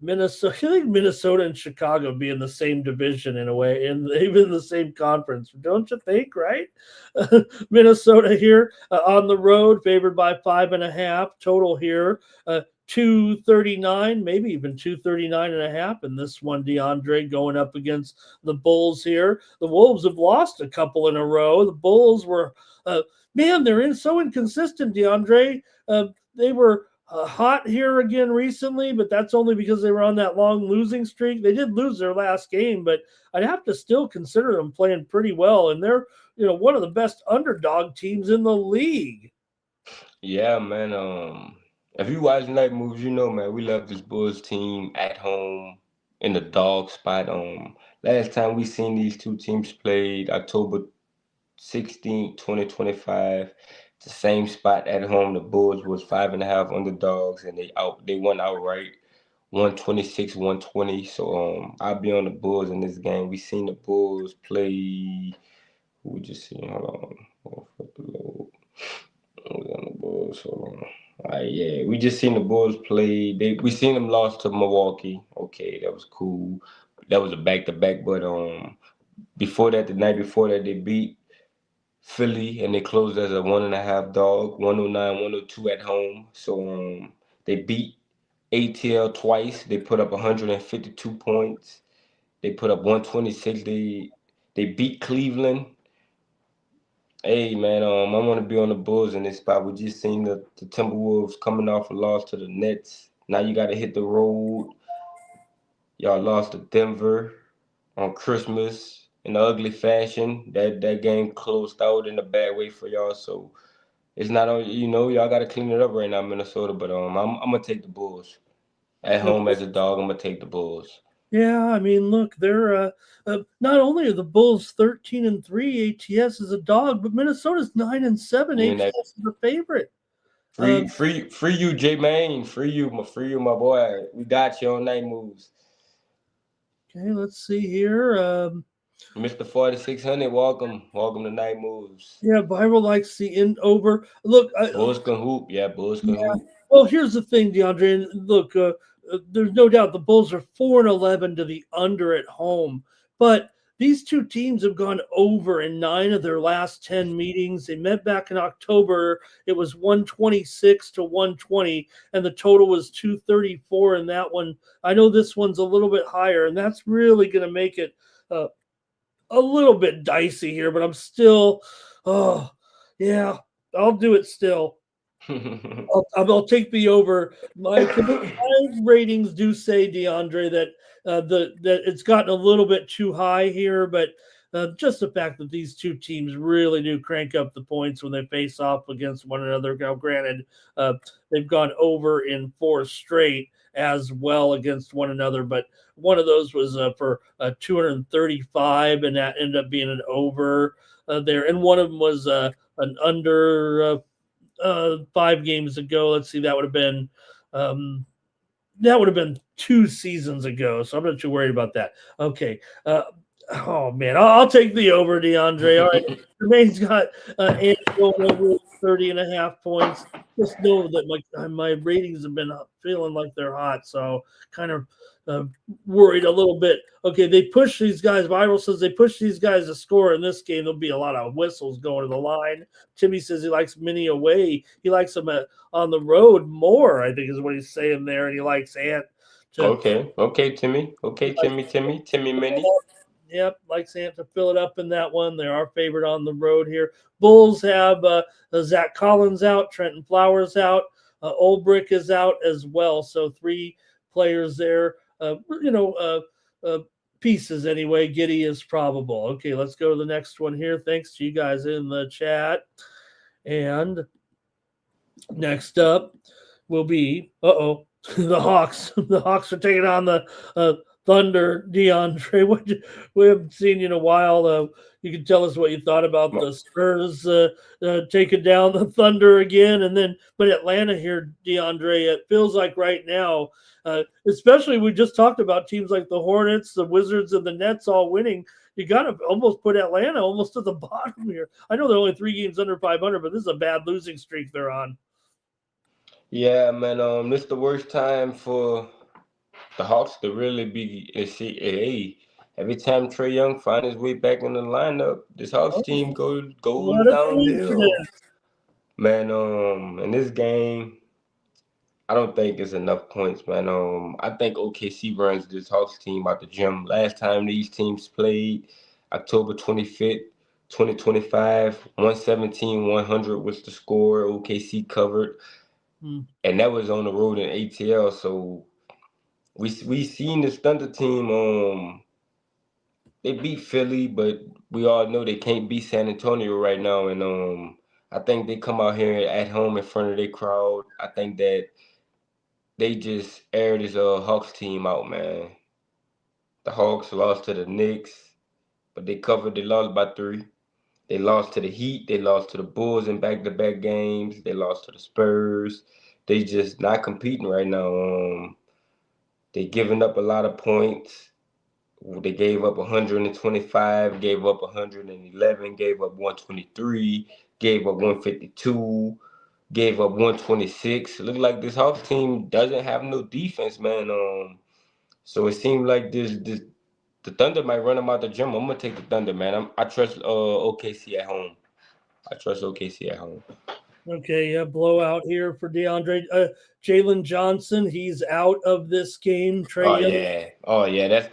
Minnesota. I think Minnesota and Chicago be in the same division in a way, and even the same conference, don't you think? Right? Minnesota here on the road, favored by 5.5 total here. 239, maybe even 239.5 in this one. DeAndre going up against the Bulls here. The Wolves have lost a couple in a row. The Bulls were, they're so inconsistent, DeAndre. They were hot here again recently, but that's only because they were on that long losing streak. They did lose their last game, but I'd have to still consider them playing pretty well, and they're one of the best underdog teams in the league. Yeah, man. If you watch night moves, man, we love this Bulls team at home in the dog spot. Last time we seen these two teams played October 16th, 2025. The same spot at home. The Bulls was 5.5 underdogs, and they won outright, 126-120. So I'll be on the Bulls in this game. We seen the Bulls play. Who we just seen? Hold on. On the Bulls. Hold on. All right, yeah, we just seen the Bulls play. We seen them lost to Milwaukee. Okay, that was cool. That was a back-to-back, but the night before that, they beat Philly, and they closed as a 1.5 dog, 109-102 at home. So they beat ATL twice. They put up 152 points. They put up 126. They beat Cleveland. Hey man, I want to be on the Bulls in this spot. We just seen the Timberwolves coming off a loss to the Nets. Now you got to hit the road. Y'all lost to Denver on Christmas in ugly fashion. That game closed out in a bad way for y'all. So it's not on. Y'all got to clean it up right now, Minnesota. But I'm gonna take the Bulls at home as a dog. I'm gonna take the Bulls. Yeah, I mean, look, they're not only are the Bulls 13-3, ATS is a dog, but Minnesota's 9-7, ATS is a favorite. Free you, J-Man. Free you, my boy. We got you on night moves. Okay, let's see here. Mr. 4600, welcome. Welcome to Night Moves. Yeah, Viral likes the in over. Look, Bulls can hoop. Yeah, Bulls can yeah. hoop. Well, here's the thing, DeAndre. And look, there's no doubt the Bulls are 4-11 to the under at home, but these two teams have gone over in 9 of their last 10 meetings. They met back in October. It was 126 to 120, and the total was 234 in that one. I know this one's a little bit higher, and that's really going to make it uh, a little bit dicey here. But I'm still, oh yeah, I'll do it still. I'll take the over. My ratings do say, DeAndre, that that it's gotten a little bit too high here, but just the fact that these two teams really do crank up the points when they face off against one another. Now, granted, they've gone over in 4 straight as well against one another, but one of those was for 235, and that ended up being an over there, and one of them was an under. 5 games ago. Let's see, um, that would have been 2 seasons ago. So I'm not too worried about that. Okay. Oh man, I'll take the over, DeAndre. All right. Jermaine's got Angelo over 30.5 points. Just know that my ratings have been feeling like they're hot, so kind of worried a little bit. Okay, they push these guys. Viral says they push these guys to score in this game. There'll be a lot of whistles going to the line. Timmy says he likes Mini away. He likes them on the road more, I think is what he's saying there, and he likes Ant to. Okay, Timmy. Okay, Timmy Mini. Yep, likes Ant to fill it up in that one. They're our favorite on the road here. Bulls have Zach Collins out, Trenton Flowers out, Olbrick is out as well. So 3 players there. Pieces anyway. Giddy is probable. Okay, let's go to the next one here. Thanks to you guys in the chat. And next up will be the Hawks. The Hawks are taking on the Thunder. DeAndre, we haven't seen you in a while. You can tell us what you thought about the Spurs taking down the Thunder again, and then but Atlanta here, DeAndre. It feels like right now, especially we just talked about teams like the Hornets, the Wizards, and the Nets all winning. You got to almost put Atlanta almost to the bottom here. I know they're only 3 games under 500, but this is a bad losing streak they're on. Yeah, man. This the worst time for the Hawks to really be in CAA. Every time Trey Young finds his way back in the lineup, this Hawks team goes What a downhill. coincidence. Man, in this game, I don't think it's enough points, man. I think OKC runs this Hawks team out the gym. Last time these teams played, October 25th, 2025, 117-100 was the score. OKC covered, and that was on the road in ATL. So we seen this Thunder team. They beat Philly, but we all know they can't beat San Antonio right now. And I think they come out here at home in front of their crowd. I think that they just aired this Hawks team out, man. The Hawks lost to the Knicks, but they covered. They lost by 3. They lost to the Heat. They lost to the Bulls in back-to-back games. They lost to the Spurs. They just not competing right now. They giving up a lot of points. They gave up 125, gave up 111, gave up 123, gave up 152, gave up 126. It looked like this Hawks team doesn't have no defense, man. So it seemed like the Thunder might run them out the gym. I'm gonna take the Thunder, man. I trust OKC at home. I trust OKC at home. Okay, yeah, blowout here for DeAndre. Jalen Johnson, he's out of this game. Oh Young, yeah. That's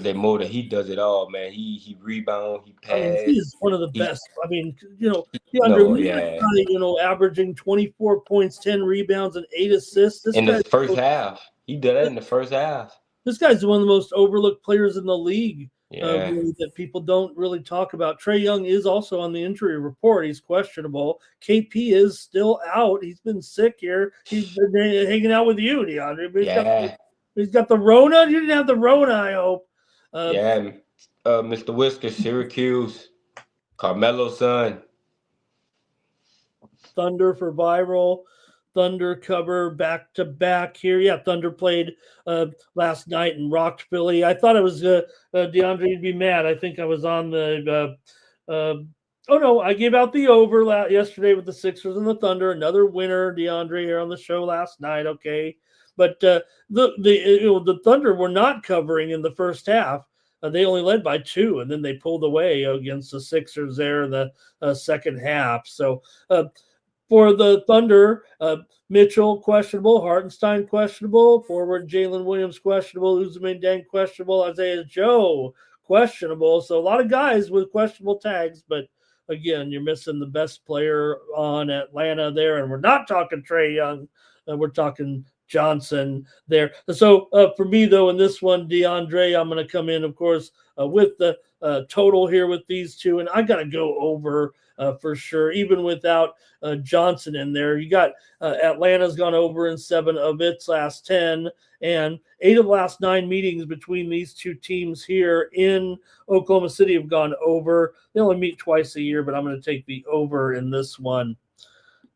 their motor. He does it all, man. He rebound, he I mean, pass. he's one of the He best. I mean, DeAndre, no, when that yeah. guy, averaging 24 points, 10 rebounds, and 8 assists. In the first half, he did that in the first half. This guy's one of the most overlooked players in the league. Yeah. Really, that people don't really talk about. Trey Young is also on the injury report. He's questionable. KP is still out. He's been sick here. He's been hanging out with you, DeAndre. He's got the Rona. You didn't have the Rona, I hope. Mr. Whiskers, Syracuse, Carmelo's son. Thunder for Viral. Thunder cover back to back here. Yeah, Thunder played last night and rocked Philly. I thought it was DeAndre, you'd be mad. I think I was on the. Oh no, I gave out the over yesterday with the Sixers and the Thunder. Another winner, DeAndre, here on the show last night. Okay, but the Thunder were not covering in the first half. They only led by 2, and then they pulled away against the Sixers there in the second half. So for the Thunder, Mitchell questionable, Hartenstein questionable, forward Jalen Williams questionable, Usman Deng questionable, Isaiah Joe questionable. So a lot of guys with questionable tags, but again, you're missing the best player on Atlanta there, and we're not talking Trae Young. We're talking Johnson there. So for me, though, in this one, DeAndre, I'm going to come in, of course, with the total here with these two, and I got to go over for sure, even without Johnson in there. You got Atlanta's gone over in 7 of its last 10, and 8 of the last 9 meetings between these two teams here in Oklahoma City have gone over. They only meet twice a year, but I'm going to take the over in this one.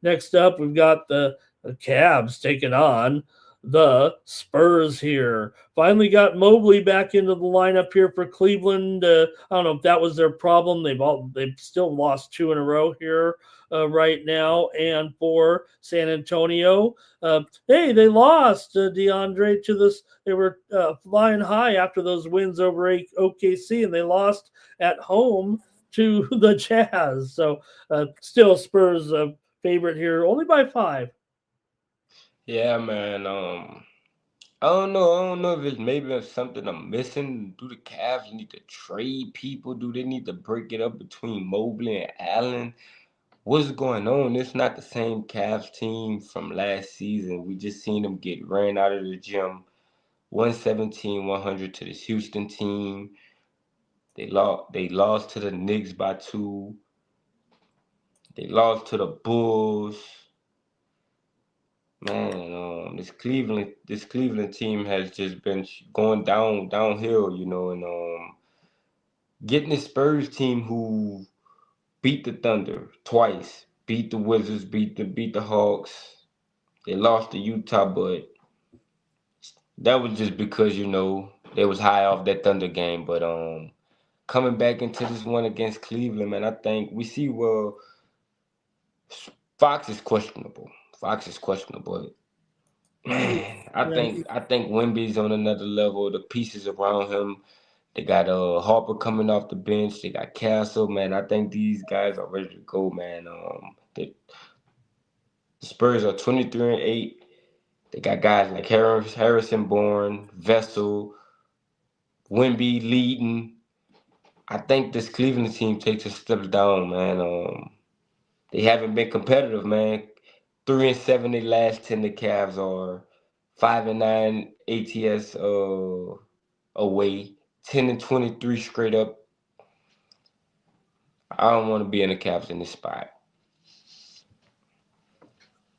Next up, we've got the Cavs taking on the Spurs here. Finally got Mobley back into the lineup here for Cleveland. I don't know if that was their problem. They've still lost 2 in a row here right now. And for San Antonio, hey, they lost DeAndre to this. They were flying high after those wins over OKC, and they lost at home to the Jazz. So still Spurs favorite here, only by 5. Yeah, man. I don't know. I don't know if it's maybe something I'm missing. Do the Cavs need to trade people? Do they need to break it up between Mobley and Allen? What's going on? It's not the same Cavs team from last season. We just seen them get ran out of the gym, 117-100 to this Houston team. They lost to the Knicks by 2. They lost to the Bulls. Man, this Cleveland team has just been going downhill, and getting the Spurs team who beat the Thunder twice, beat the Wizards, beat the Hawks. They lost to Utah, but that was just because they was high off that Thunder game. But coming back into this one against Cleveland, man, I think we see Fox is questionable. Man, I think Wemby's on another level. The pieces around him, they got Harper coming off the bench. They got Castle, man. I think these guys are ready to go, man. The Spurs are 23-8. They got guys like Harrison Bourne, Vessel, Wemby leading. I think this Cleveland team takes a step down, man. They haven't been competitive, man. 3-7 their last 10. The Cavs are 5-9 ATS away, 10-23 straight up. I don't want to be in the Cavs in this spot.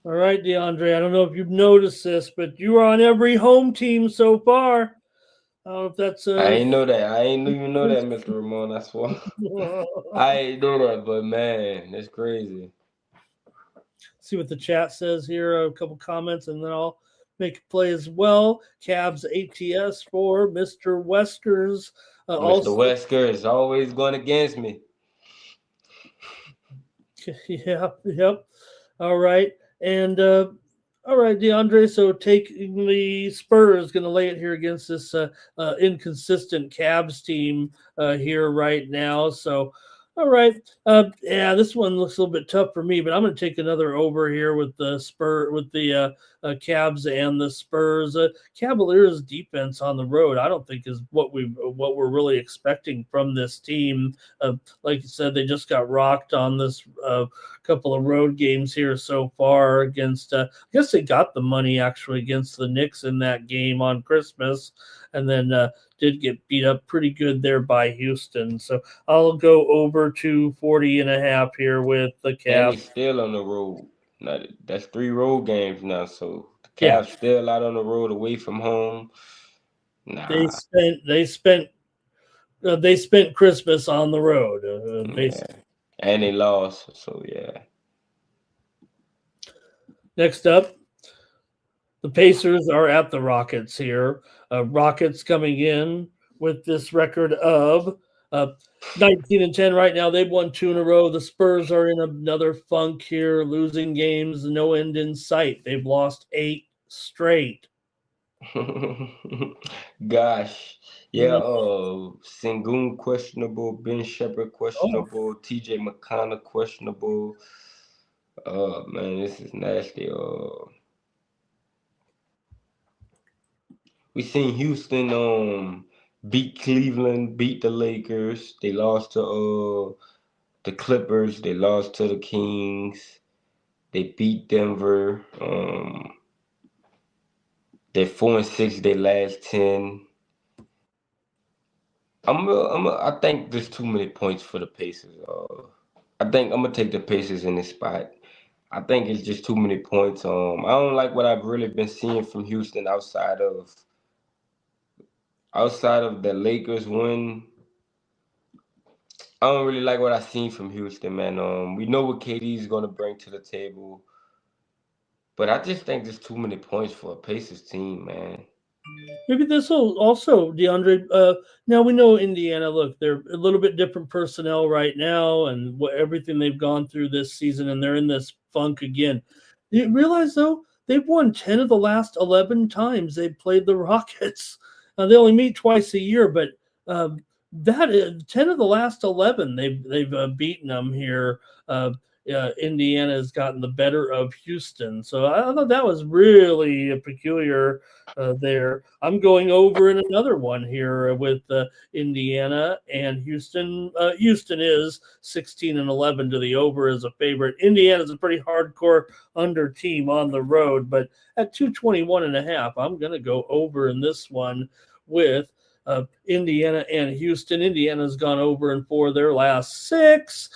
All right, DeAndre, I don't know if you've noticed this, but you are on every home team so far. I don't know if that's I ain't know that. I ain't even know that, Mr. Ramon. I swear. I ain't know that, but man, that's crazy. See what the chat says here. A couple comments, and then I'll make a play as well. Cavs ATS for Mr. Weskers. Mr. Wesker is always going against me. Yep. All right. And all right, DeAndre. So taking the Spurs, going to lay it here against this inconsistent Cavs team here right now. So, all right. Yeah, this one looks a little bit tough for me, but I'm going to take another over here with the Cavs and the Spurs. Cavaliers defense on the road, I don't think is what we're really expecting from this team. Like you said, they just got rocked on this couple of road games here so far against. I guess they got the money actually against the Knicks in that game on Christmas, and then did get beat up pretty good there by Houston. So I'll go over to 40.5 here with the Cavs. And he's still on the road. Now, that's 3 road games now, so the Cavs still out on the road away from home. Nah. They spent Christmas on the road. And they lost, so yeah. Next up, the Pacers are at the Rockets here. Rockets coming in with this record of uh, 19-10 right now. They've won 2 in a row. The Spurs are in another funk here, losing games, no end in sight. They've lost 8 straight. Gosh. Yeah, Mm. Sengun questionable, Ben Shepherd Oh, questionable, TJ McConnell questionable. Man, this is nasty. We seen Houston beat Cleveland, beat the Lakers. They lost to the Clippers. They lost to the Kings. They beat Denver. They're 4-6. They last 10. I think there's too many points for the Pacers. I think I'm gonna take the Pacers in this spot. I think it's just too many points. I don't like what I've really been seeing from Houston outside of the Lakers win. I don't really like what I've seen from Houston, man. We know what KD is gonna bring to the table, but I just think there's too many points for a Pacers team, man. maybe this will also, DeAndre. Now we know Indiana. Look, they're a little bit different personnel right now, and everything they've gone through this season, and they're in this funk again. You realize though they've won 10 of the last 11 times they've played the Rockets. They only meet twice a year, but that is 10 of the last 11 they've beaten them here. Indiana has gotten the better of Houston, so I thought that was really peculiar there. I'm going over in another one here with Indiana and Houston. Houston is 16-11 to the over as a favorite. Indiana is a pretty hardcore under team on the road, but at 221.5, I'm going to go over in this one with Indiana and Houston. Indiana's gone over in 4 of their last 6,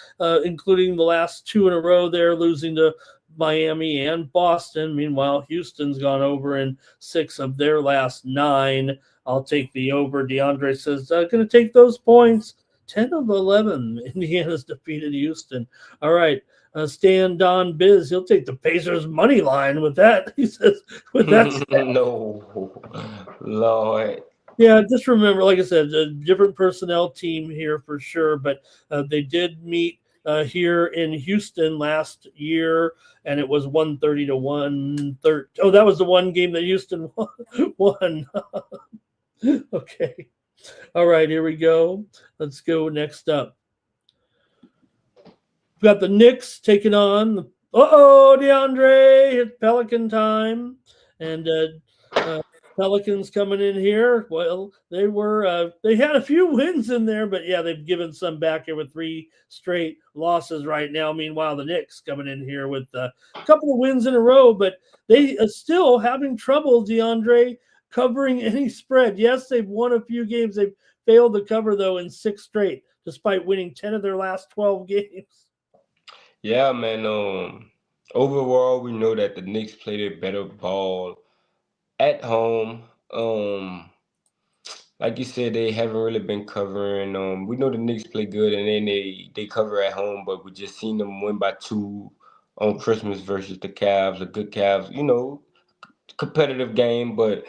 including the last 2 in a row there, losing to Miami and Boston. Meanwhile, Houston's gone over in 6 of their last 9. I'll take the over. DeAndre says, going to take those points. 10 of 11. Indiana's defeated Houston. All right. Stan Don Biz, he'll take the Pacers money line with that. He says, with that stat. No, Lord. Yeah, just remember, like I said, a different personnel team here for sure, but they did meet here in Houston last year, and it was 130 to 130. Oh, that was the one game that Houston won. Okay. All right, here we go. Let's go next up. We've got the Knicks taking on the DeAndre, it's Pelican time. And Pelicans coming in here. Well, they had a few wins in there, but yeah, they've given some back here with 3 straight losses right now. Meanwhile, the Knicks coming in here with a couple of wins in a row, but they are still having trouble, DeAndre, covering any spread. Yes, they've won a few games. They've failed to cover though in 6 straight, despite winning 10 of their last 12 games. Yeah, man. Overall, we know that the Knicks played a better ball at home. Like you said, they haven't really been covering. We know the Knicks play good, and then they cover at home, but we just seen them win by 2 on Christmas versus the Cavs, the good Cavs. Competitive game, but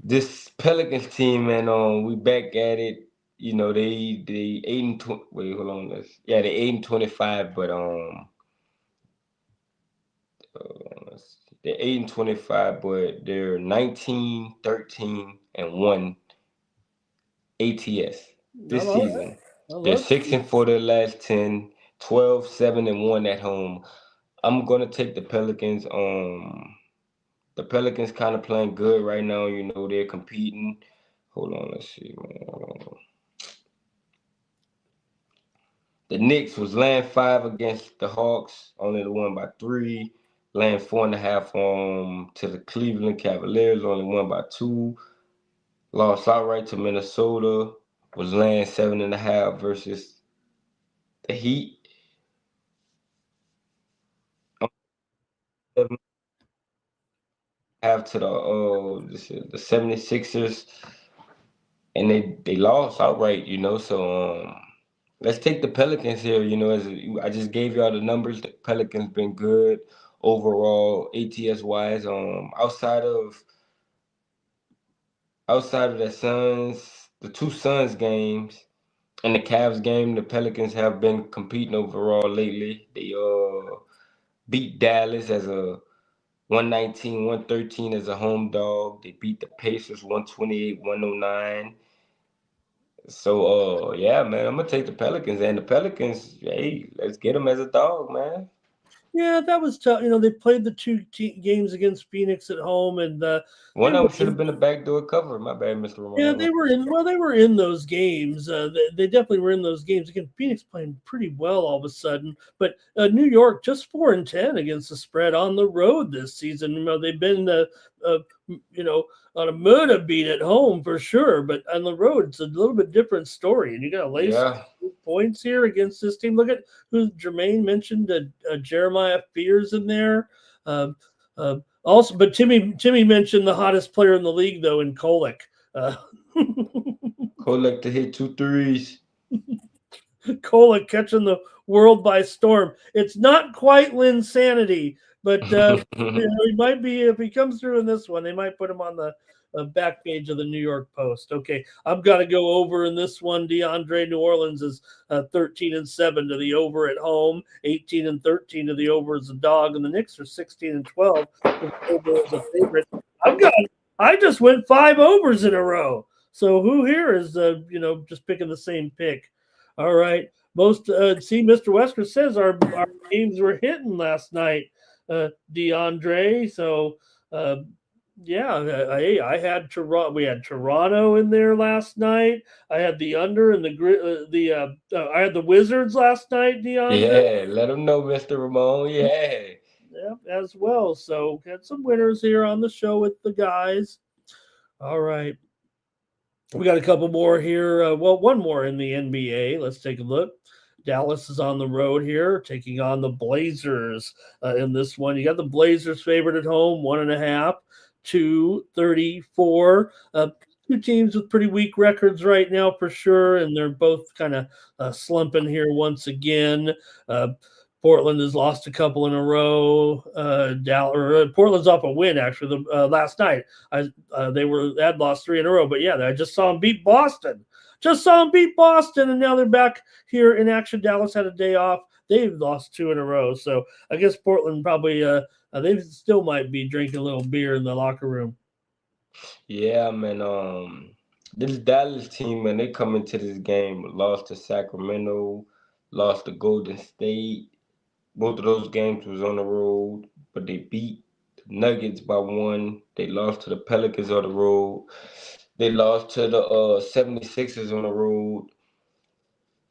this Pelicans team, man, we back at it. They 8-20. Wait, hold on. They 8-25, but they're 8-25, but they're 19-13-1 ATS Not this all right. season. Well, They're let's 6-4 their last 10, 12-7-1 at home. I'm gonna take the Pelicans. The Pelicans kind of playing good right now. They're competing. Hold on, let's see. The Knicks was laying 5 against the Hawks, only won by 3. Laying 4.5 to the Cleveland Cavaliers, only won by 2. Lost outright to Minnesota. Was laying 7.5 versus the Heat. 7.5 to the 76ers. And they lost outright. So let's take the Pelicans here. As I just gave y'all the numbers, the Pelicans been good overall ATS wise. Outside of the two Suns games and the Cavs game, the Pelicans have been competing overall lately. They beat Dallas as a 119-113 as a home dog. They beat the Pacers 128-109. So yeah, man, I'm gonna take the Pelicans, and the Pelicans, hey, let's get them as a dog, man. Yeah, that was tough. They played the two games against Phoenix at home, and they One of were them should have been a backdoor cover. My bad, Mr. yeah, Ramon. they were in. Well, they were in those games. They definitely were in those games. Again, Phoenix playing pretty well all of a sudden, but New York just 4-10 against the spread on the road this season. They've been on a murder beat at home for sure, but on the road it's a little bit different story. And you got to lay some Yeah, points here against this team. Look at who Jermaine mentioned. Jeremiah Fears in there. Um, Also, but Timmy mentioned the hottest player in the league though in Kolek. Uh, Kolek to hit 2 threes. Kolek catching the world by storm. It's not quite Linsanity, but he might be if he comes through in this one. They might put him on the back page of the New York Post. Okay, I've got to go over in this one. DeAndre, New Orleans is 13-7 to the over at home, 18-13 to the over as a dog, and the Knicks are 16-12 to the over as a favorite. I just went 5 overs in a row. So who here is just picking the same pick? All right. Mr. Wesker says our games were hitting last night, DeAndre. So I had Toronto. We had Toronto in there last night. I had the under and I had the Wizards last night, DeAndre. Yeah, let them know, Mr. Ramon. Yeah. Yeah, as well. So had some winners here on the show with the guys. All right. We got a couple more here. One more in the NBA. Let's take a look. Dallas is on the road here, taking on the Blazers in this one. You got the Blazers favored at home, 1.5, 234. Two teams with pretty weak records right now for sure, and they're both kind of slumping here once again. Portland has lost a couple in a row. Portland's off a win actually last night. They had lost 3 in a row, but yeah, I just saw them beat Boston. And now they're back here in action. Dallas had a day off. They've lost 2 in a row, so I guess Portland probably they still might be drinking a little beer in the locker room. Yeah, man. This Dallas team, man, they come into this game, lost to Sacramento, lost to Golden State. Both of those games was on the road, but they beat the Nuggets by 1. They lost to the Pelicans on the road. They lost to the 76ers on the road.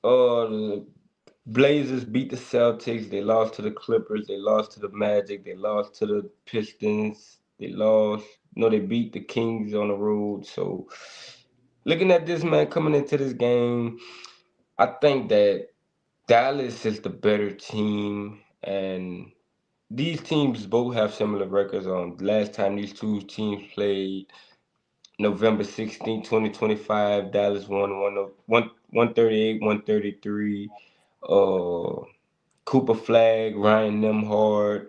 The Blazers beat the Celtics. They lost to the Clippers. They lost to the Magic. They lost to the Pistons. They beat the Kings on the road. So looking at this, man, coming into this game, I think that Dallas is the better team, and these teams both have similar records. Last time these two teams played, November 16, 2025, Dallas won 138, 133. Cooper Flag, Ryan Nembhard.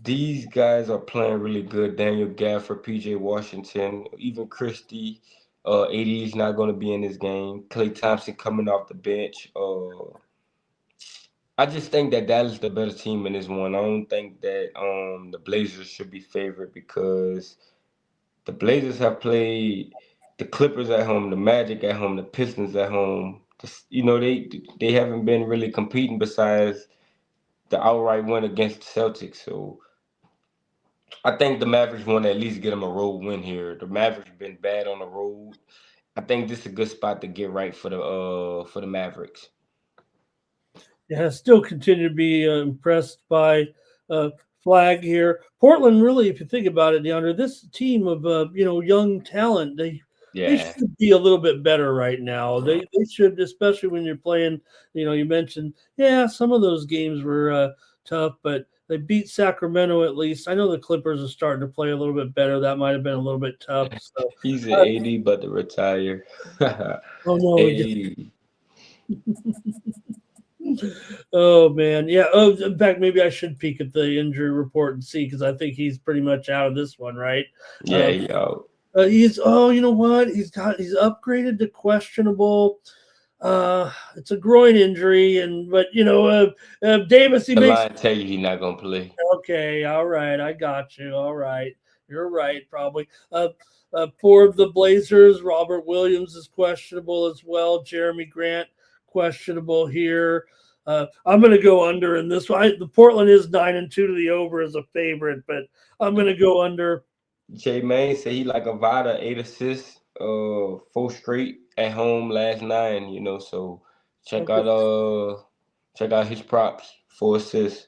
These guys are playing really good. Daniel Gafford, PJ Washington, even Christie. AD is not going to be in this game. Klay Thompson coming off the bench. I just think that Dallas is the better team in this one. I don't think that the Blazers should be favored because the Blazers have played the Clippers at home, the Magic at home, the Pistons at home. They haven't been really competing besides the outright win against the Celtics. So I think the Mavericks want to at least get them a road win here. The Mavericks been bad on the road. I think this is a good spot to get right for the Mavericks. Yeah, still continue to be impressed by Flag here. Portland, really, if you think about it, DeAndre, this team of young talent, they should be a little bit better right now. They should, especially when you're playing. You mentioned, some of those games were tough, but they beat Sacramento at least. I know the Clippers are starting to play a little bit better. That might have been a little bit tough. So He's an 80, but to retire. oh no, Hey. Oh man, yeah. Oh, in fact, maybe I should peek at the injury report and see because I think he's pretty much out of this one, right? Yeah, yo. He's you know what? He's upgraded to questionable. It's a groin injury, but Davis he The makes line tell you he's not gonna play. okay. All right, I got you. All right, you're right. Probably. For the Blazers, Robert Williams is questionable as well. Jeremy Grant questionable here. I'm going to go under in this one. The Portland is 9-2 to the over as a favorite, but I'm going to go under. Jay Maine said he like Avada, 8 assists, 4 straight at home last 9. So check Okay. out his props, 4 assists.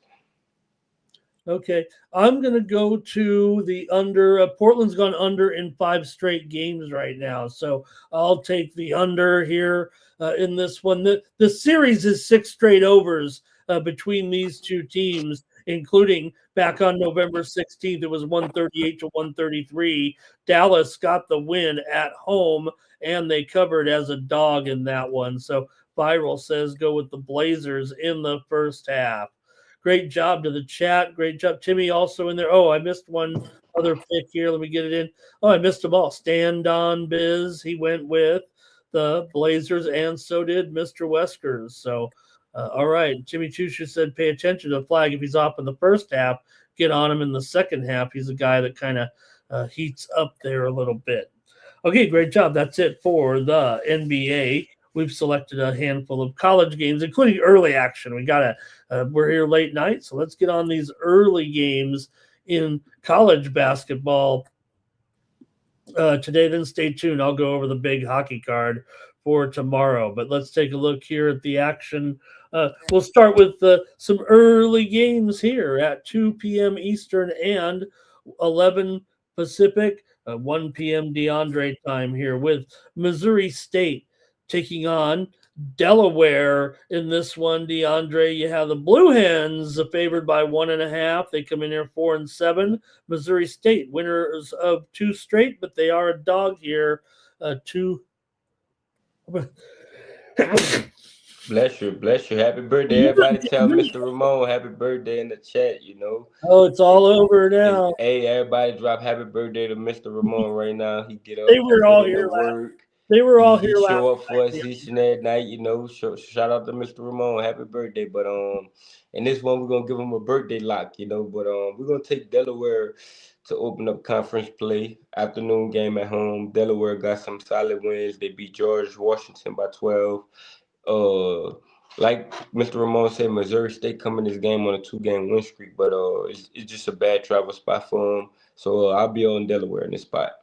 Okay, I'm going to go to the under. Portland's gone under in 5 straight games right now, so I'll take the under here in this one. The series is 6 straight overs between these two teams, including back on November 16th. It was 138 to 133. Dallas got the win at home, and they covered as a dog in that one. So Viral says go with the Blazers in the first half. Great job to the chat. Great job. Timmy also in there. Oh, I missed one other pick here. Let me get it in. Oh, I missed them all. Stand on Biz. He went with the Blazers, and so did Mr. Weskers. So, all right. Jimmy Chusha said pay attention to the flag. If he's off in the first half, get on him in the second half. He's a guy that kind of heats up there a little bit. Okay, great job. That's it for the NBA. We've selected a handful of college games, including early action. We're here late night, so let's get on these early games in college basketball today. Then stay tuned. I'll go over the big hockey card for tomorrow. But let's take a look here at the action. We'll start with some early games here at 2 p.m. Eastern and 11 Pacific, 1 p.m. DeAndre time here with Missouri State taking on Delaware in this one. DeAndre, you have the Blue Hens favored by 1.5. They come in here 4-7. Missouri State winners of 2 straight, but they are a dog here. Bless you. Happy birthday. Everybody tell Mr. Ramon happy birthday in the chat, Oh, it's all over now. Hey, everybody drop happy birthday to Mr. Ramon right now. He get up. They were all here work. They were all He here last show up for us night. each and every night, shout out to Mr. Ramon, happy birthday. But in this one we're gonna give him a birthday lock, but we're gonna take Delaware to open up conference play. Afternoon game at home. Delaware got some solid wins. They beat George Washington by 12. Like Mr. Ramon said, Missouri State coming this game on a 2-game win streak, but it's just a bad travel spot for them. So I'll be on Delaware in this spot.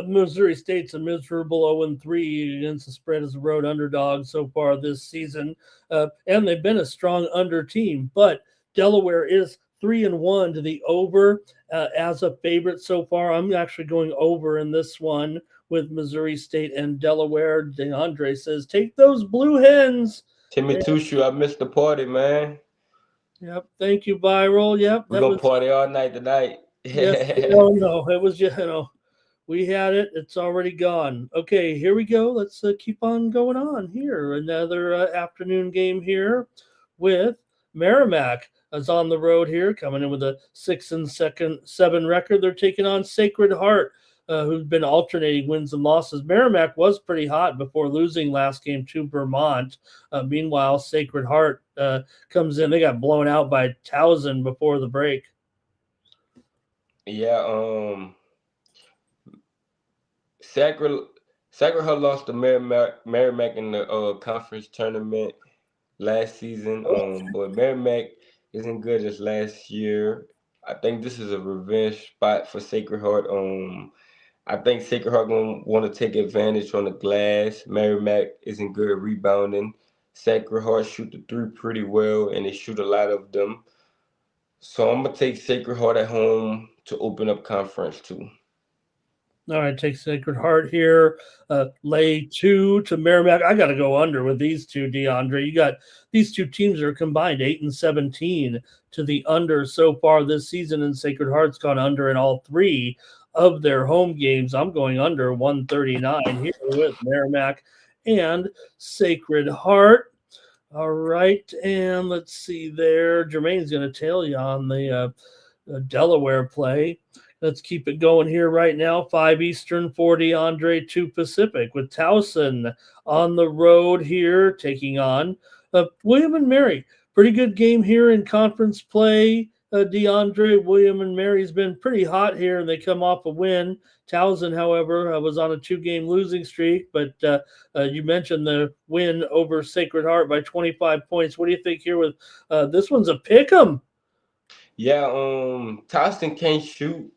Missouri State's a miserable 0-3 against the spread as a road underdog so far this season, and they've been a strong under team. But Delaware is 3-1 to the over as a favorite so far. I'm actually going over in this one with Missouri State and Delaware. DeAndre says, take those Blue Hens. Timmy Tushu, I missed the party, man. Yep. Thank you, Viral. Yep. We're going to party all night tonight. Yes. No. It was just, we had it. It's already gone. Okay, here we go. Let's keep on going on here. Another afternoon game here with Merrimack is on the road here, coming in with a 6-7 record. They're taking on Sacred Heart, who've been alternating wins and losses. Merrimack was pretty hot before losing last game to Vermont. Meanwhile, Sacred Heart comes in. They got blown out by Towson before the break. Yeah, Sacred Heart lost to Merrimack in the conference tournament last season. But Merrimack isn't good as last year. I think this is a revenge spot for Sacred Heart. I think Sacred Heart gonna want to take advantage on the glass. Merrimack isn't good at rebounding. Sacred Heart shoot the 3 pretty well, and they shoot a lot of them. So I'm gonna take Sacred Heart at home to open up conference too. All right, take Sacred Heart here. Lay 2 to Merrimack. I got to go under with these two, DeAndre. You got these two teams that are combined 8-17 to the under so far this season, and Sacred Heart's gone under in all 3 of their home games. I'm going under 139 here with Merrimack and Sacred Heart. All right, and let's see there. Jermaine's going to tail you on the Delaware play. Let's keep it going here right now. 5 Eastern, 4 DeAndre, 2 Pacific with Towson on the road here, taking on William and Mary. Pretty good game here in conference play. DeAndre, William and Mary's been pretty hot here, and they come off a win. Towson, however, was on a 2-game losing streak, but you mentioned the win over Sacred Heart by 25 points. What do you think here with this one's a pick 'em? Yeah, Towson can't shoot.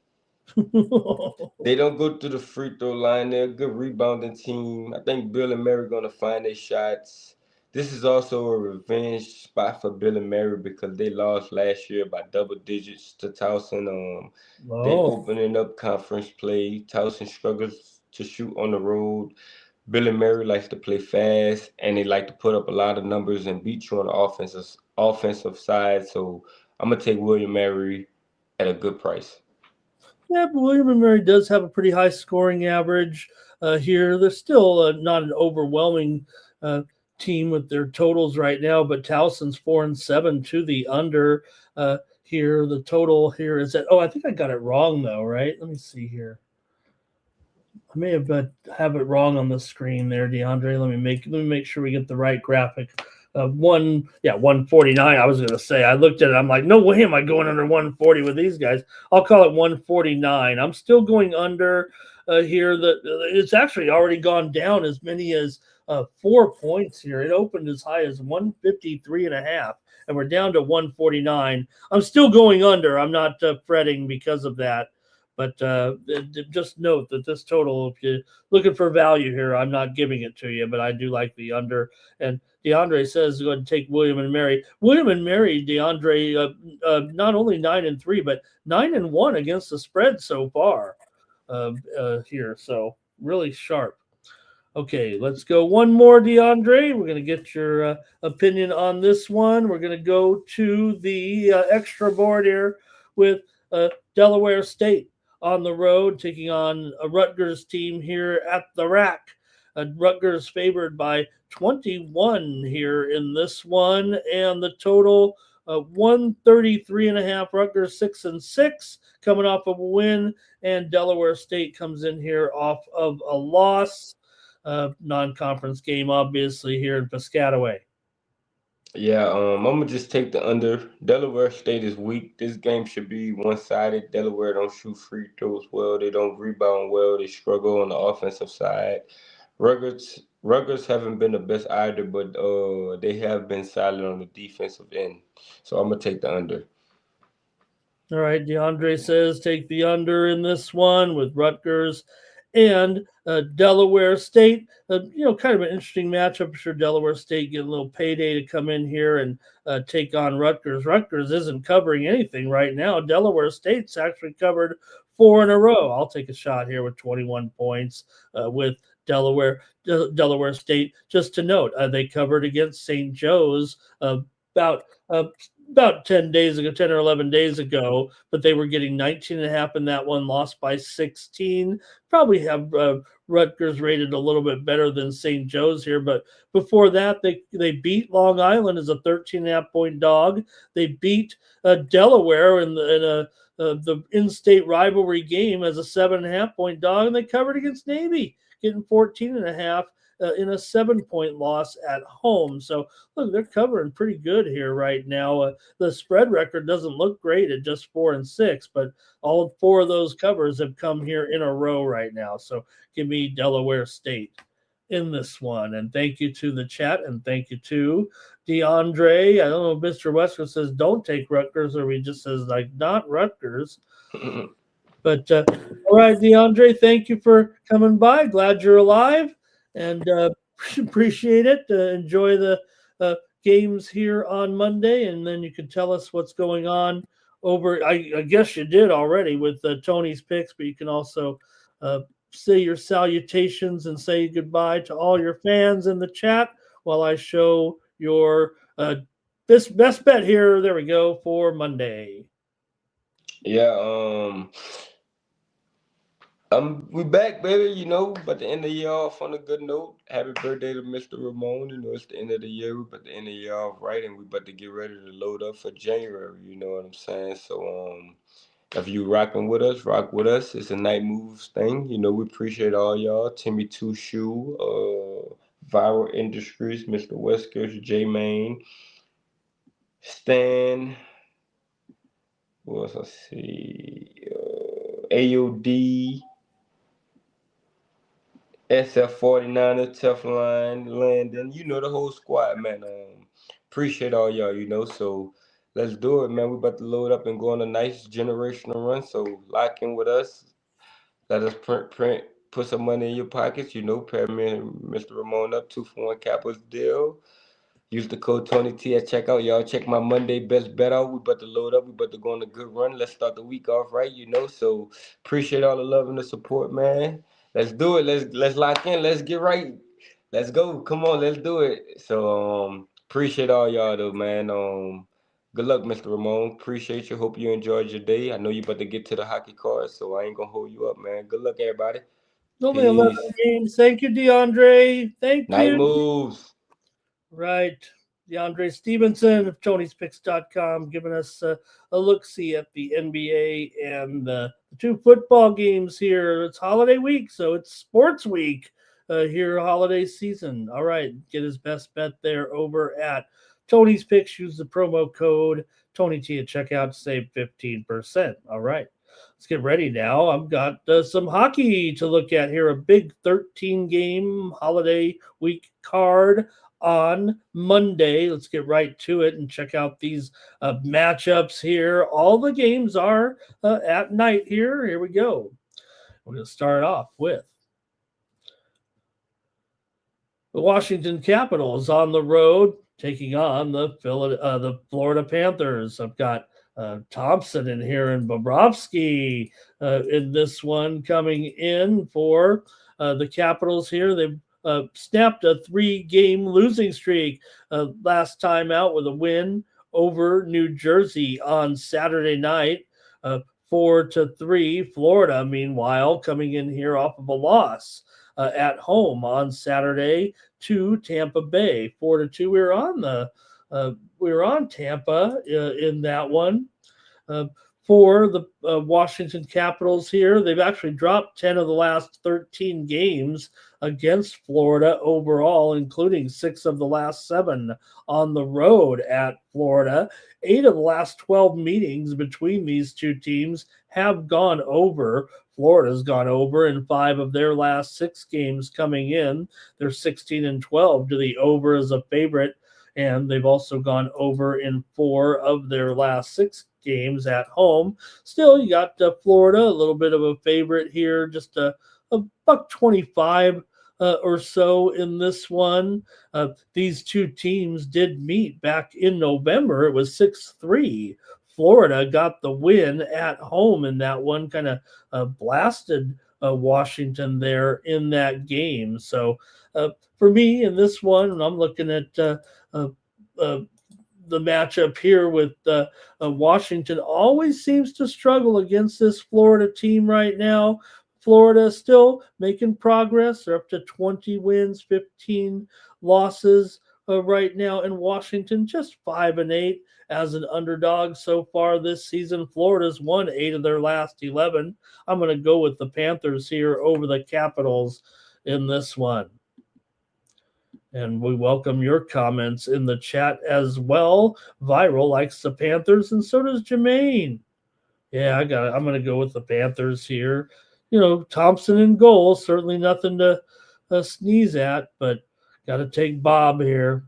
They don't go to the free throw line. They're a good rebounding team. I think Bill and Mary gonna find their shots. This is also a revenge spot for Bill and Mary because they lost last year by double digits to Towson. They Oh, opening up conference play. Towson struggles to shoot on the road. Bill and Mary likes to play fast, and they like to put up a lot of numbers and beat you on the offensive side. So I'm gonna take William Mary at a good price. yeah, but William and Mary does have a pretty high scoring average here. They're still not an overwhelming team with their totals right now, but Towson's 4-7 to the under here. The total here is at, oh, I think I got it wrong though, right? Let me see here. I may have it wrong on the screen there, DeAndre. Let me make sure we get the right graphic. 149. I was gonna say. I looked at it. I'm like, no way am I going under 140 with these guys. I'll call it 149. I'm still going under here. It's actually already gone down as many as 4 points here. It opened as high as 153.5, and we're down to 149. I'm still going under. I'm not fretting because of that. But just note that this total, if you're looking for value here, I'm not giving it to you, but I do like the under. And DeAndre says go ahead and take William and Mary. William and Mary, DeAndre, not only 9-3, but 9-1 against the spread so far here. So really sharp. Okay, let's go one more, DeAndre. We're going to get your opinion on this one. We're going to go to the extra board here with Delaware State on the road, taking on a Rutgers team here at the rack. Rutgers favored by 21 here in this one, and the total 133.5. Rutgers 6-6, coming off of a win, and Delaware State comes in here off of a loss. Non-conference game, obviously, here in Piscataway. Yeah, I'm gonna just take the under. Delaware State is weak. This game should be one-sided. Delaware don't shoot free throws well. They don't rebound well. They struggle on the offensive side. Rutgers haven't been the best either, but they have been solid on the defensive end. So I'm gonna take the under. All right, DeAndre says take the under in this one with Rutgers and Delaware State. Kind of an interesting matchup. I'm sure Delaware State get a little payday to come in here and take on Rutgers. Rutgers isn't covering anything right now. Delaware State's actually covered 4 in a row. I'll take a shot here with 21 points with Delaware State. Just to note, they covered against St. Joe's about 10 or 11 days ago, but they were getting 19.5 in that one, lost by 16. Probably have Rutgers rated a little bit better than St. Joe's here, but before that, they beat Long Island as a 13.5 point dog. They beat Delaware in the in-state rivalry game as a 7.5 point dog, and they covered against Navy, getting 14.5 in a 7-point loss at home. So look, they're covering pretty good here right now. The spread record doesn't look great at just 4-6, but all 4 of those covers have come here in a row right now. So give me Delaware State in this one. And thank you to the chat, and thank you to DeAndre. I don't know if Mr. Westwood says don't take Rutgers, or he just says like not Rutgers. But all right, DeAndre, thank you for coming by. Glad you're alive, and appreciate it. Enjoy the games here on Monday, and then you can tell us what's going on over. I guess you did already with Tony's picks, but you can also say your salutations and say goodbye to all your fans in the chat while I show your this best bet here. There we go for Monday. Yeah, We back, baby. But the end of the year off on a good note. Happy birthday to Mr. Ramon. It's the end of the year. We about to end the year off right, and we about to get ready to load up for January. You know what I'm saying? So, if you rocking with us, rock with us. It's a night moves thing. We appreciate all y'all. Timmy Two Shoe, Viral Industries, Mr. Weskers, J Main, Stan. What else I see? AOD. SF49er, Teflon, Landon, the whole squad, man. Appreciate all y'all. So let's do it, man. We about to load up and go on a nice generational run. So lock in with us. Let us print, put some money in your pockets. Pair me and Mr. Ramon up, 2-for-1 Capitals deal. Use the code Tony T at checkout. Y'all check my Monday best bet out. We about to load up. We about to go on a good run. Let's start the week off right, So appreciate all the love and the support, man. Let's do it. Let's lock in. Let's get right. Let's go. Come on, let's do it. So appreciate all y'all though, man. Good luck, Mr. Ramon. Appreciate you. Hope you enjoyed your day. I know you about to get to the hockey cards, so I ain't gonna hold you up, man. Good luck, everybody. Only 11 Peace. games. Thank you, DeAndre. Thank Night you. moves. Right. DeAndre Stevenson of Tony'sPicks.com giving us a look-see at the NBA and the 2 football games here. It's holiday week, so it's sports week here, holiday season. All right. Get his best bet there over at Tony's Picks. Use the promo code Tony T at checkout to save 15%. All right. Let's get ready now. I've got some hockey to look at here. A big 13-game holiday week card on Monday. Let's get right to it and check out these matchups here. All the games are at night here. Here we go. We're going to start off with the Washington Capitals on the road taking on the Florida Panthers. I've got Thompson in here and Bobrovsky in this one coming in for the Capitals here. They've snapped a 3-game losing streak last time out with a win over New Jersey on Saturday night, 4-3. Florida, meanwhile, coming in here off of a loss at home on Saturday to Tampa Bay, 4-2. We were on Tampa in that one. For the Washington Capitals here, they've actually dropped 10 of the last 13 games against Florida overall, including 6 of the last 7 on the road at Florida. 8 of the last 12 meetings between these two teams have gone over. Florida's gone over in 5 of their last 6 games coming in. They're 16-12 to the over as a favorite, and they've also gone over in 4 of their last 6 games at home. Still, you got Florida, a little bit of a favorite here, just a $1.25 or so in this one. These two teams did meet back in November. It was 6-3. Florida got the win at home in that one, kind of blasted Washington there in that game. So for me in this one, I'm looking at the matchup here with Washington. Always seems to struggle against this Florida team right now. Florida still making progress. They're up to 20 wins, 15 losses right now, and Washington just 5-8 as an underdog so far this season. Florida's won 8 of their last 11. I'm going to go with the Panthers here over the Capitals in this one. And we welcome your comments in the chat as well. Viral likes the Panthers, and so does Jermaine. Yeah, I'm going to go with the Panthers here. Thompson in goal, certainly nothing to sneeze at, but got to take Bob here.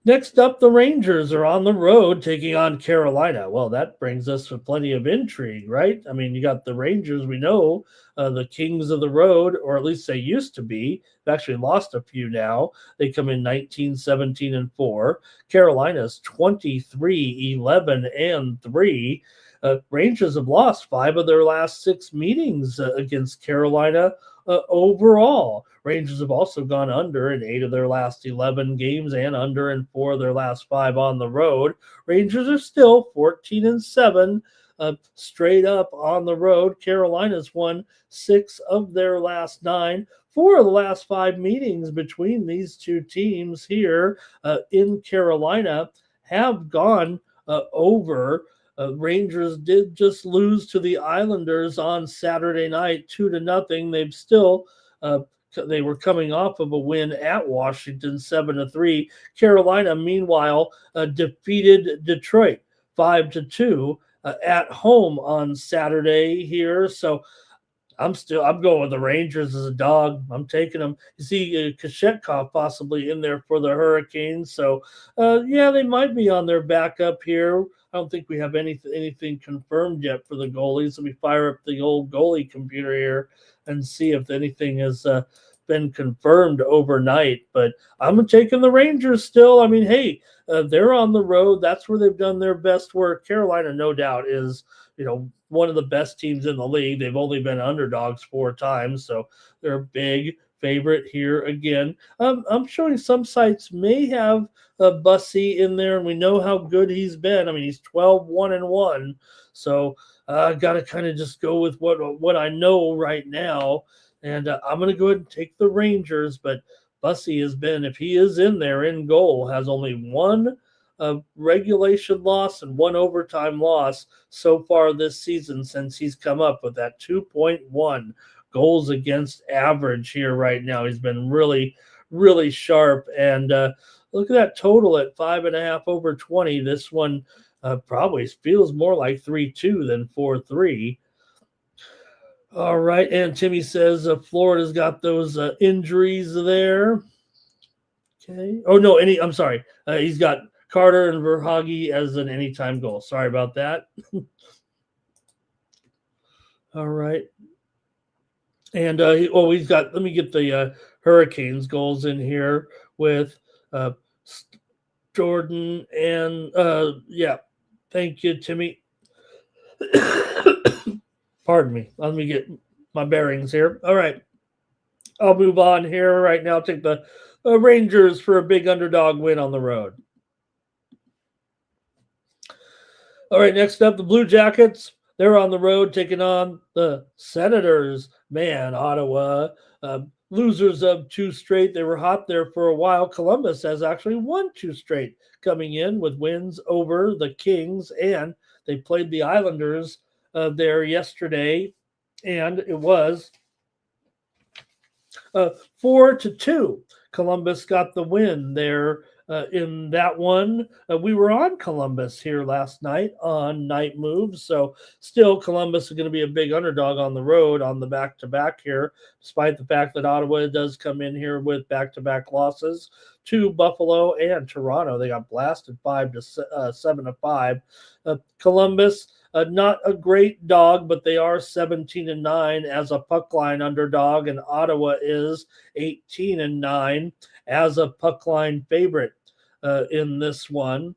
Next up, the Rangers are on the road taking on Carolina. Well, that brings us with plenty of intrigue, right? I mean, you got the Rangers, we know, the kings of the road, or at least they used to be. They've actually lost a few now. They come in 19-17-4. Carolina's 23-11-3. Rangers have lost 5 of their last 6 meetings against Carolina overall. Rangers have also gone under in 8 of their last 11 games and under in 4 of their last 5 on the road. Rangers are still 14-7 straight up on the road. Carolina's won 6 of their last 9. 4 of the last 5 meetings between these two teams here in Carolina have gone over. Rangers did just lose to the Islanders on Saturday night, 2-0. They've still they were coming off of a win at Washington, 7-3. Carolina, meanwhile, defeated Detroit 5-2 at home on Saturday here. So I'm going with the Rangers as a dog. I'm taking them. You see Kashetkov possibly in there for the Hurricanes. So, yeah, they might be on their backup here. I don't think we have anything confirmed yet for the goalies. Let me fire up the old goalie computer here and see if anything has been confirmed overnight. But I'm taking the Rangers still. I mean, hey, they're on the road. That's where they've done their best work. Carolina, no doubt, is one of the best teams in the league. They've only been underdogs 4 times, so they're a big favorite here again. I'm showing some sites may have Bussy in there, and we know how good he's been. I mean, he's 12-1-1, so I got to kind of just go with what I know right now, and I'm going to go ahead and take the Rangers, but Bussy has been, if he is in there in goal, has only 1 regulation loss and 1 overtime loss so far this season since he's come up with that 2.1 goals against average here right now. He's been really, really sharp. And look at that total at 5.5 over 20. This one probably feels more like 3-2 than 4-3. All right. And Timmy says Florida's got those injuries there. Okay. Oh, no, I'm sorry. He's got Carter and Verhaeghe as an anytime goal. Sorry about that. All right. And he's got, let me get the Hurricanes goals in here with Jordan and yeah. Thank you, Timmy. Pardon me. Let me get my bearings here. All right. I'll move on here right now. Take the Rangers for a big underdog win on the road. All right, next up, the Blue Jackets. They're on the road taking on the Senators. Man, Ottawa, losers of 2 straight. They were hot there for a while. Columbus has actually won 2 straight, coming in with wins over the Kings, and they played the Islanders there yesterday, and it was 4-2. Columbus got the win there in that one. We were on Columbus here last night on Night Moves, so still Columbus is going to be a big underdog on the road on the back-to-back here, despite the fact that Ottawa does come in here with back-to-back losses to Buffalo and Toronto. They got blasted 7-5. Columbus, not a great dog, but they are 17-9 as a puck line underdog, and Ottawa is 18-9 as a puck line favorite in this one.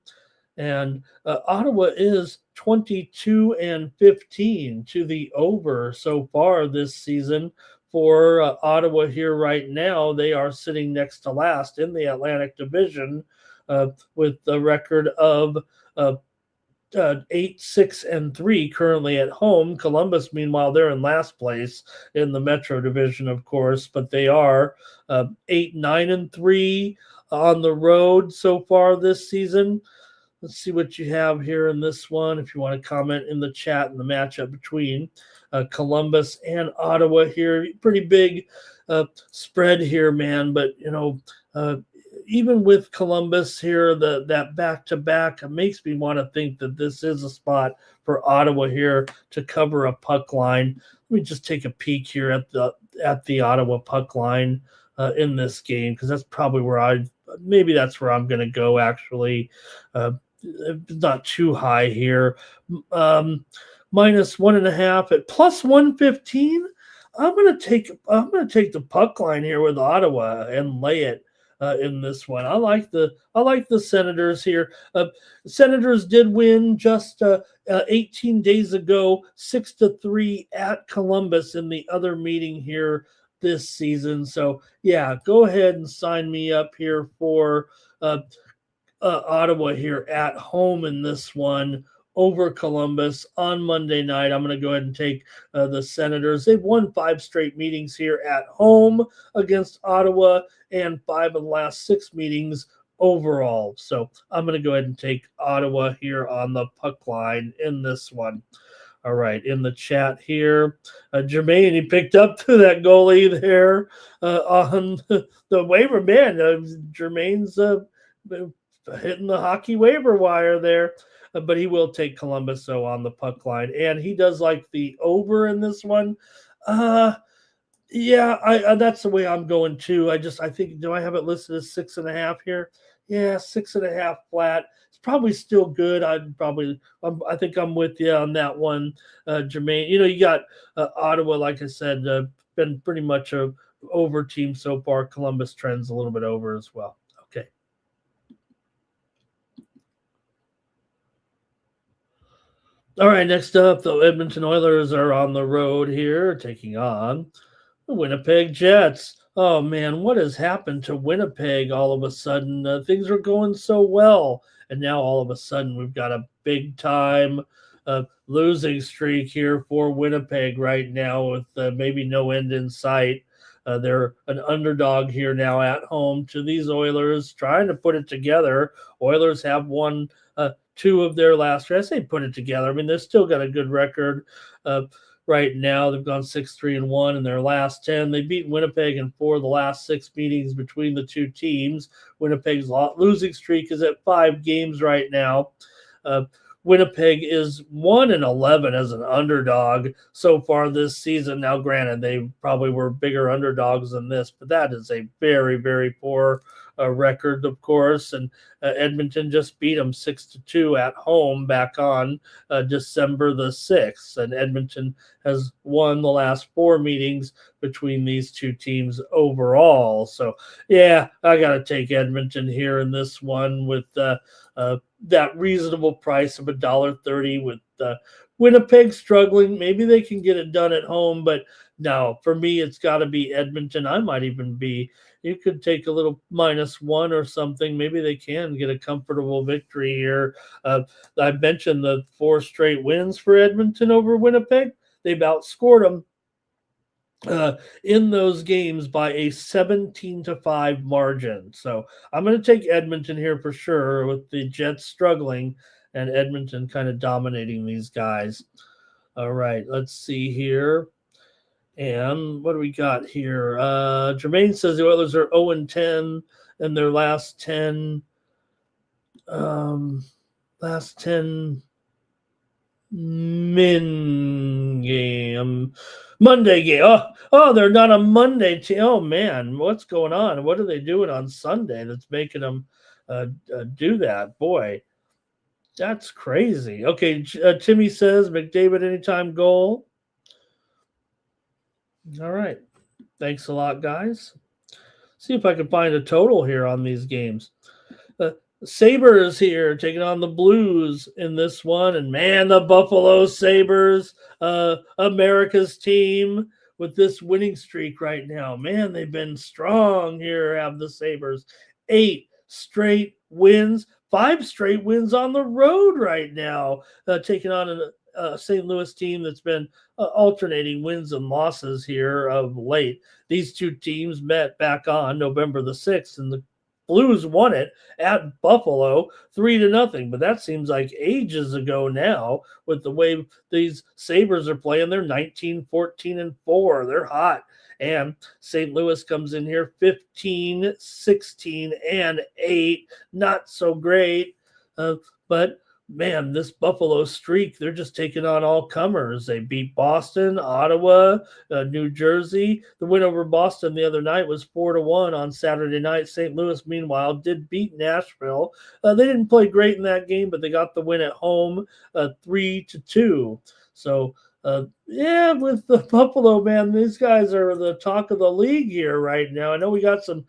And Ottawa is 22-15 to the over so far this season. For Ottawa here right now, they are sitting next to last in the Atlantic Division with the record of 8-6-3 currently at home. Columbus, meanwhile, they're in last place in the Metro Division, of course, but they are 8-9-3 on the road so far this season. Let's see what you have here in this one. If you want to comment in the chat and the matchup between Columbus and Ottawa here, pretty big spread here, man. But even with Columbus here, that back-to-back makes me want to think that this is a spot for Ottawa here to cover a puck line. Let me just take a peek here at the Ottawa puck line in this game, because that's probably where that's where I'm going to go, actually. Not too high here. -1.5 at +115. I'm going to take the puck line here with Ottawa and lay it in this one. I like the Senators here. Senators did win just 18 days ago, 6-3 at Columbus in the other meeting here this season. So yeah, go ahead and sign me up here for Ottawa here at home in this one over Columbus on Monday night. I'm going to go ahead and take the Senators. They've won 5 straight meetings here at home against Ottawa and 5 of the last 6 meetings overall. So I'm going to go ahead and take Ottawa here on the puck line in this one. All right, in the chat here, Jermaine, he picked up to that goalie there on the waiver. Man, Jermaine's hitting the hockey waiver wire there, but he will take Columbus so on the puck line, and he does like the over in this one. Yeah, I that's the way I'm going too. I think, do I have it listed as 6.5 here? Yeah, 6.5 flat. It's probably still good. I think I'm with you on that one, Jermaine. You got Ottawa, like I said, been pretty much a over team so far. Columbus trends a little bit over as well. Okay. All right, next up, the Edmonton Oilers are on the road here, taking on the Winnipeg Jets. Oh man, what has happened to Winnipeg all of a sudden? Things are going so well, and now all of a sudden we've got a big time losing streak here for Winnipeg right now, with maybe no end in sight. They're an underdog here now at home to these Oilers, trying to put it together. Oilers have won 2 of their last. I say put it together. I mean, they've still got a good record. Right now, they've gone 6-3-1 in their last 10. They beat Winnipeg in 4 of the last 6 meetings between the 2 teams. Winnipeg's losing streak is at 5 games right now. Winnipeg is 1-11 as an underdog so far this season. Now, granted, they probably were bigger underdogs than this, but that is a very, very poor record, of course. And Edmonton just beat them 6-2 at home back on December the 6th. And Edmonton has won the last 4 meetings between these 2 teams overall. So, yeah, I got to take Edmonton here in this one with that reasonable price of $1.30, with Winnipeg struggling. Maybe they can get it done at home, but no, for me, it's got to be Edmonton. I might even be, you could take a little -1 or something. Maybe they can get a comfortable victory here. I mentioned the 4 straight wins for Edmonton over Winnipeg. They've outscored them in those games by a 17-5 margin. So I'm going to take Edmonton here for sure, with the Jets struggling and Edmonton kind of dominating these guys. All right, let's see here. And what do we got here? Jermaine says the Oilers are 0-10 in their last 10 Monday game. Oh, they're not a Monday team. Oh man, what's going on? What are they doing on Sunday that's making them do that? Boy, that's crazy. Okay, Timmy says McDavid anytime goal. All right, thanks a lot, guys. See if I can find a total here on these games. Sabres here taking on the Blues in this one. And man, the Buffalo Sabres, America's team with this winning streak right now. Man, they've been strong here, have the Sabres. 8 straight wins, 5 straight wins on the road right now, taking on a St. Louis team that's been alternating wins and losses here of late. These 2 teams met back on November the 6th, and the Blues won it at Buffalo 3-0, but that seems like ages ago now with the way these Sabres are playing. They're 19-14-4. They're hot. And St. Louis comes in here 15-16-8. Not so great, but man, this Buffalo streak, they're just taking on all comers. They beat Boston, Ottawa, New Jersey. The win over Boston the other night was 4-1 on Saturday night. St. Louis, meanwhile, did beat Nashville. They didn't play great in that game, but they got the win at home 3-2. So, yeah, with the Buffalo, man, these guys are the talk of the league here right now. I know we got some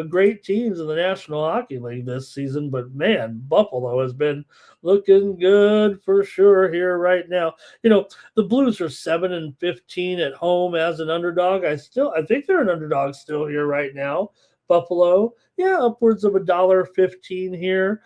great teams in the National Hockey League this season, but man, Buffalo has been looking good for sure here right now. The Blues are 7-15 at home as an underdog. I think they're an underdog still here right now. Buffalo, yeah, upwards of $1.15 here.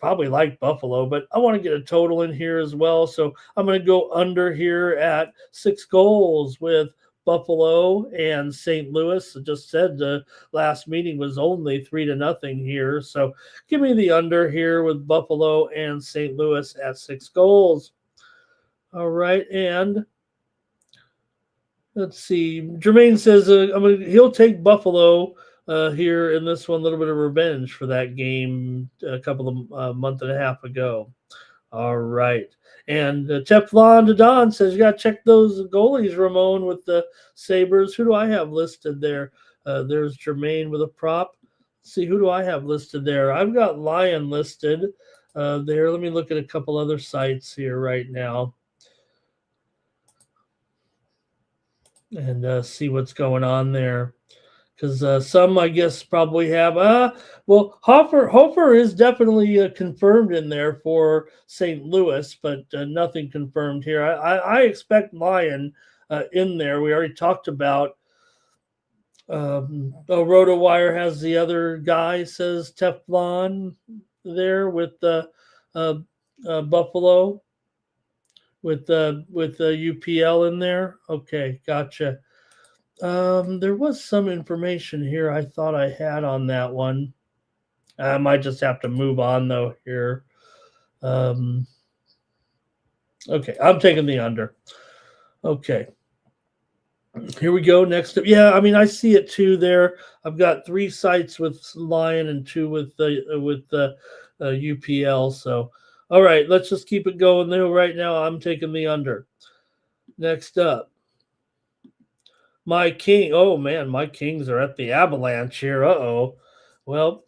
probably like Buffalo, but I want to get a total in here as well. So I'm going to go under here at 6 goals with Buffalo and St. Louis. I just said the last meeting was only 3-0 here. So give me the under here with Buffalo and St. Louis at 6 goals. All right. And let's see. Jermaine says he'll take Buffalo here in this one. A little bit of revenge for that game a couple of month and a half ago. All right. And Teflon Don says you got to check those goalies, Ramon, with the Sabres. Who do I have listed there? There's Jermaine with a prop. Let's see, who do I have listed there? I've got Lyon listed there. Let me look at a couple other sites here right now and see what's going on there. Because some, I guess, probably have. Well, Hofer is definitely confirmed in there for St. Louis, but nothing confirmed here. I expect Lyon in there. We already talked about. RotoWire has the other guy, says Teflon there with Buffalo with UPL in there. Okay, gotcha. There was some information here I thought I had on that one. I might just have to move on though here. Okay, I'm taking the under. Okay. Here we go. Next up. Yeah, I mean, I see it too there. I've got 3 sites with Lion and 2 with UPL. So, all right, let's just keep it going there. Right now, I'm taking the under. Next up. My King. Oh, man, my Kings are at the Avalanche here. Uh-oh. Well,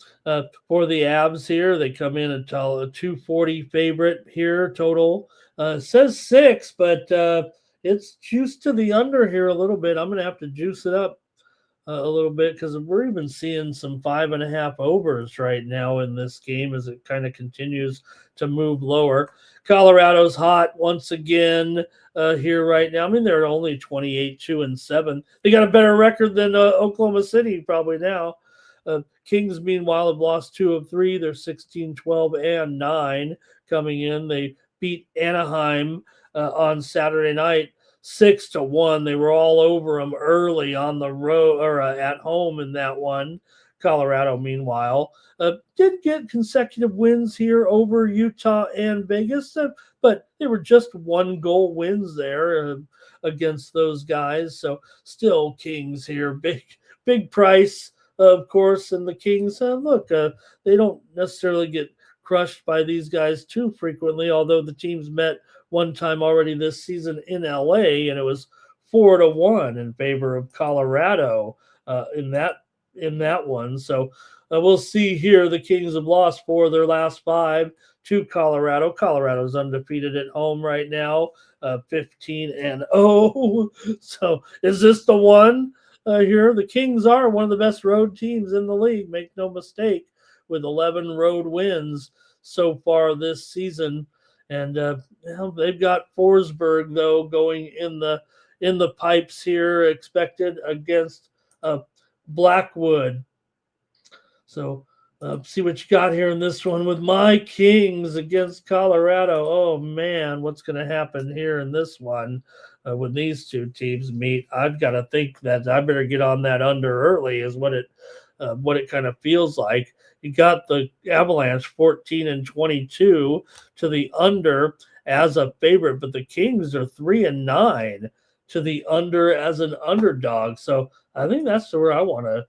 for the Avs here, they come in at a 240 favorite here total. It says 6, but it's juiced to the under here a little bit. I'm going to have to juice it up a little bit because we're even seeing some 5.5 overs right now in this game as it kind of continues to move lower. Colorado's hot once again here right now. I mean, they're only 28-2-7. They got a better record than Oklahoma City probably now. Kings, meanwhile, have lost 2 of 3. They're 16-12-9 coming in. They beat Anaheim on Saturday night 6-1. They were all over them early on the road or at home in that one. Colorado, meanwhile, did get consecutive wins here over Utah and Vegas, but they were just 1-goal wins there against those guys. So still Kings here, big price, of course, and the Kings. Look, they don't necessarily get crushed by these guys too frequently, although the teams met one time already this season in LA, and it was 4-1 in favor of Colorado in that one. So we'll see here. The Kings have lost 4 of their last 5 to Colorado. Colorado's undefeated at home right now, 15-0. So is this the one here? The Kings are one of the best road teams in the league, make no mistake, with 11 road wins so far this season. And they've got Forsberg though going in the pipes here, expected against Blackwood. So see what you got here in this one with my Kings against Colorado. Oh man, what's going to happen here in this one when these two teams meet? I've got to think that I better get on that under early is what it kind of feels like. You got the Avalanche 14-22 to the under as a favorite, but the Kings are 3-9 to the under as an underdog. So I think that's where I want to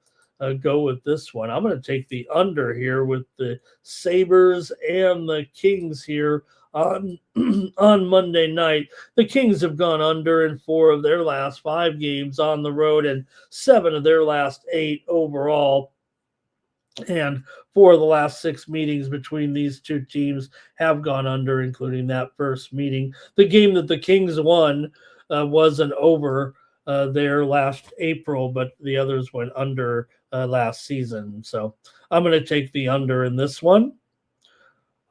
go with this one. I'm going to take the under here with the Sabres and the Kings here on Monday night. The Kings have gone under in 4 of their last 5 games on the road and 7 of their last 8 overall. And 4 of the last 6 meetings between these two teams have gone under, including that first meeting. The game that the Kings won was an over there last April, but the others went under last season. So I'm going to take the under in this one.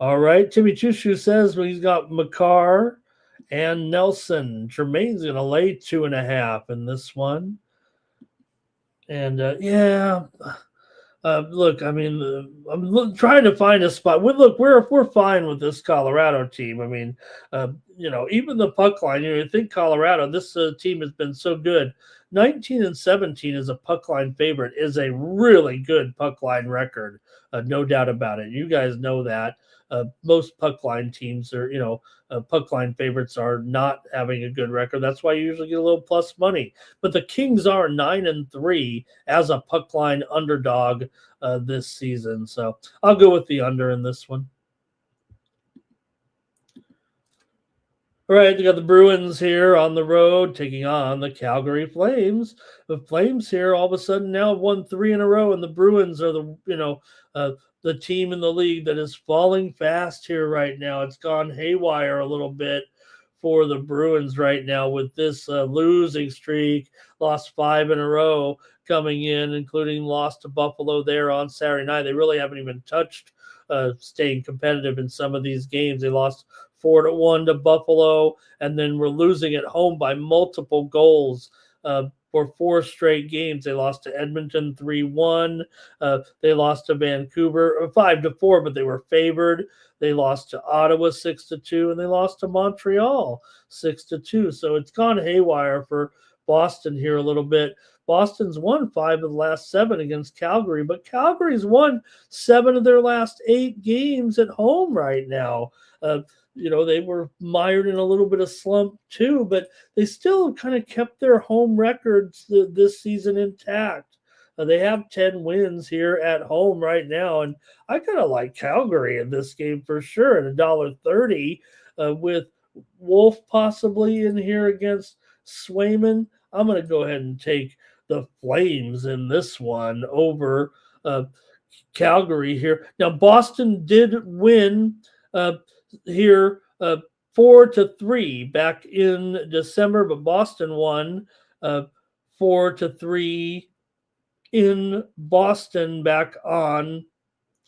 All right. Timmy Chushu says he's got Makar and Nelson. Jermaine's going to lay 2.5 in this one. And Look, I mean, trying to find a spot. We're fine with this Colorado team. I mean, even the puck line. You think Colorado, this team has been so good. 19-17 as a puck line favorite is a really good puck line record, no doubt about it. You guys know that. Most puck line teams are, puck line favorites are not having a good record. That's why you usually get a little plus money. But the Kings are 9-3 as a puck line underdog this season. So I'll go with the under in this one. All right, we got the Bruins here on the road taking on the Calgary Flames. The Flames here all of a sudden now have won 3 in a row, and the Bruins are the team in the league that is falling fast here right now. It's gone haywire a little bit for the Bruins right now with this losing streak, lost 5 in a row coming in, including loss to Buffalo there on Saturday night. They really haven't even touched staying competitive in some of these games. They lost 4-1 to Buffalo, and then we're losing at home by multiple goals for 4 straight games. They lost to Edmonton 3-1. They lost to Vancouver 5-4, but they were favored. They lost to Ottawa 6-2, and they lost to Montreal 6-2. So it's gone haywire for Boston here a little bit. Boston's won 5 of the last 7 against Calgary, but Calgary's won 7 of their last 8 games at home right now. They were mired in a little bit of slump too, but they still kind of kept their home records this season intact. They have 10 wins here at home right now, and I kind of like Calgary in this game for sure at $1.30 with Wolf possibly in here against Swayman. I'm going to go ahead and take the Flames in this one over Calgary here. Now, Boston did win here 4-3 back in December, but Boston won 4-3 in Boston back on.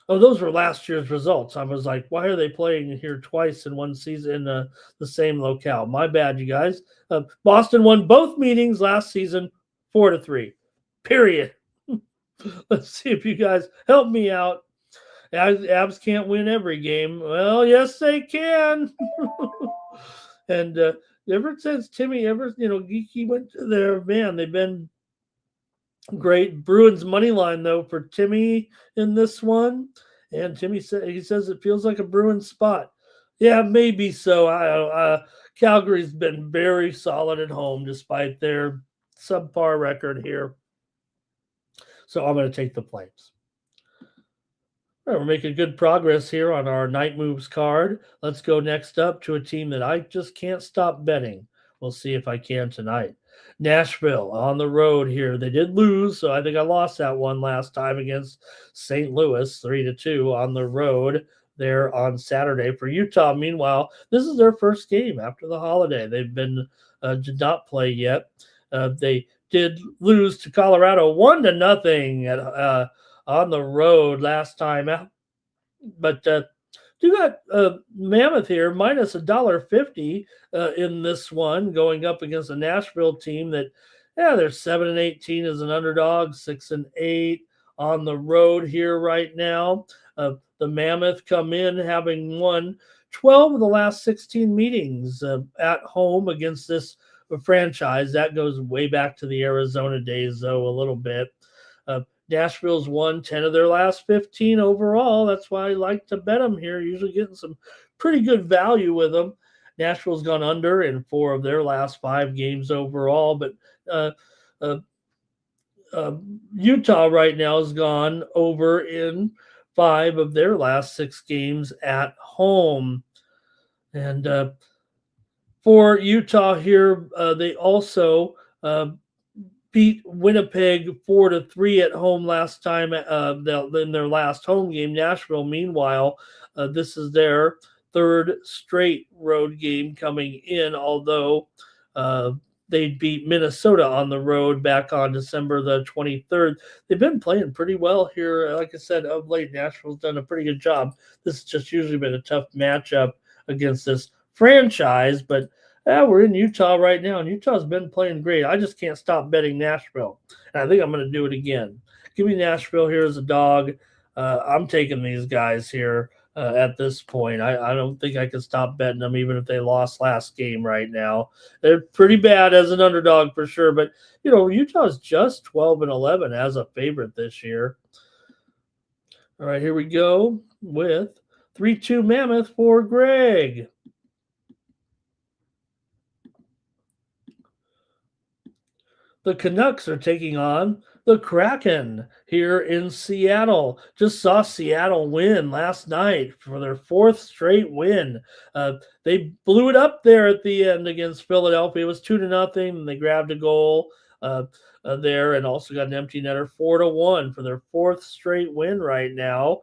Oh, those were last year's results. I was like, why are they playing here twice in one season in the same locale? My bad, you guys. Boston won both meetings last season 4-3. Period. Let's see if you guys help me out. Abs can't win every game. Well, yes, they can. And ever since Timmy Geeky went to there, man, they've been great. Bruins money line though for Timmy in this one, and Timmy says it feels like a Bruins spot. Yeah, maybe so. Calgary's been very solid at home despite their subpar record here. So I'm going to take the Flames. All right, we're making good progress here on our night moves card. Let's go next up to a team that I just can't stop betting. We'll see if I can tonight. Nashville on the road here. They did lose, so I think I lost that one last time against St. Louis, 3-2 on the road there on Saturday. For Utah, meanwhile, this is their first game after the holiday. They've been did not play yet. They did lose to Colorado 1-0 at on the road last time out. But you got Mammoth here minus $1.50 in this one, going up against a Nashville team that, they're 7-18 as an underdog, 6-8 on the road here right now. The Mammoth come in having won 12 of the last 16 meetings at home against this franchise. That goes way back to the Arizona days, though, a little bit. Nashville's won 10 of their last 15 overall. That's why I like to bet them here. Usually getting some pretty good value with them. Nashville's gone under in 4 of their last 5 games overall, but Utah right now has gone over in 5 of their last 6 games at home. And for Utah here, they also beat Winnipeg 4-3 at home last time in their last home game. Nashville, meanwhile, this is their 3rd straight road game coming in, although they beat Minnesota on the road back on December the 23rd. They've been playing pretty well here. Like I said, of late, Nashville's done a pretty good job. This has just usually been a tough matchup against this franchise, but Yeah, we're in Utah right now, and Utah's been playing great. I just can't stop betting Nashville, and I think I'm going to do it again. Give me Nashville here as a dog. I'm taking these guys here at this point. I don't think I can stop betting them, even if they lost last game right now. They're pretty bad as an underdog for sure, but Utah's just 12-11 as a favorite this year. All right, here we go with 3-2 Mammoth for Greg. The Canucks are taking on the Kraken here in Seattle. Just saw Seattle win last night for their fourth straight win. They blew it up there at the end against Philadelphia. It was 2-0, and they grabbed a goal there and also got an empty netter 4-1 for their fourth straight win right now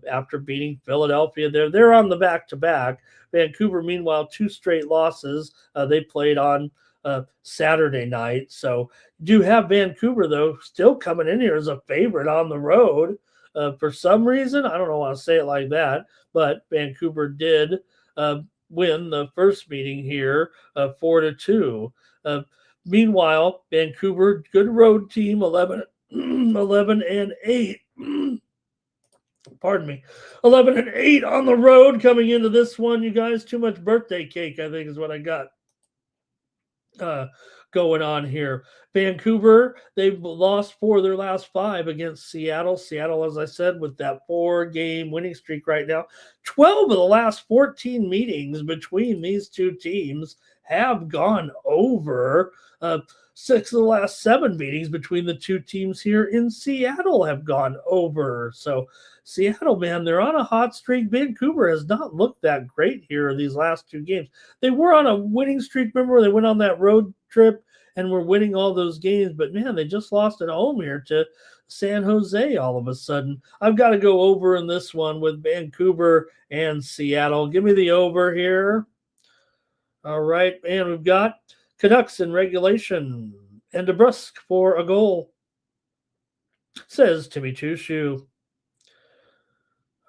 after beating Philadelphia there. They're on the back-to-back. Vancouver, meanwhile, 2 straight losses. They played on Saturday night. So do have Vancouver, though, still coming in here as a favorite on the road. For some reason, I don't know how to say it like that, but Vancouver did win the first meeting here 4-2. Meanwhile, Vancouver, good road team, 11 and 8. Pardon me, 11 and 8 on the road coming into this one. You guys, too much birthday cake, I think, is what I got going on here. Vancouver, they've lost 4 of their last 5 against Seattle. Seattle, as I said, with that 4-game winning streak right now. 12 of the last 14 meetings between these two teams have gone over. 6 of the last 7 meetings between the two teams here in Seattle have gone over. So Seattle, man, they're on a hot streak. Vancouver has not looked that great here in these last 2 games. They were on a winning streak. Remember, they went on that road trip and were winning all those games. But, man, they just lost at home here to San Jose all of a sudden. I've got to go over in this one with Vancouver and Seattle. Give me the over here. All right, and we've got Canucks in regulation and DeBrusque for a goal, says Timmy Chushu.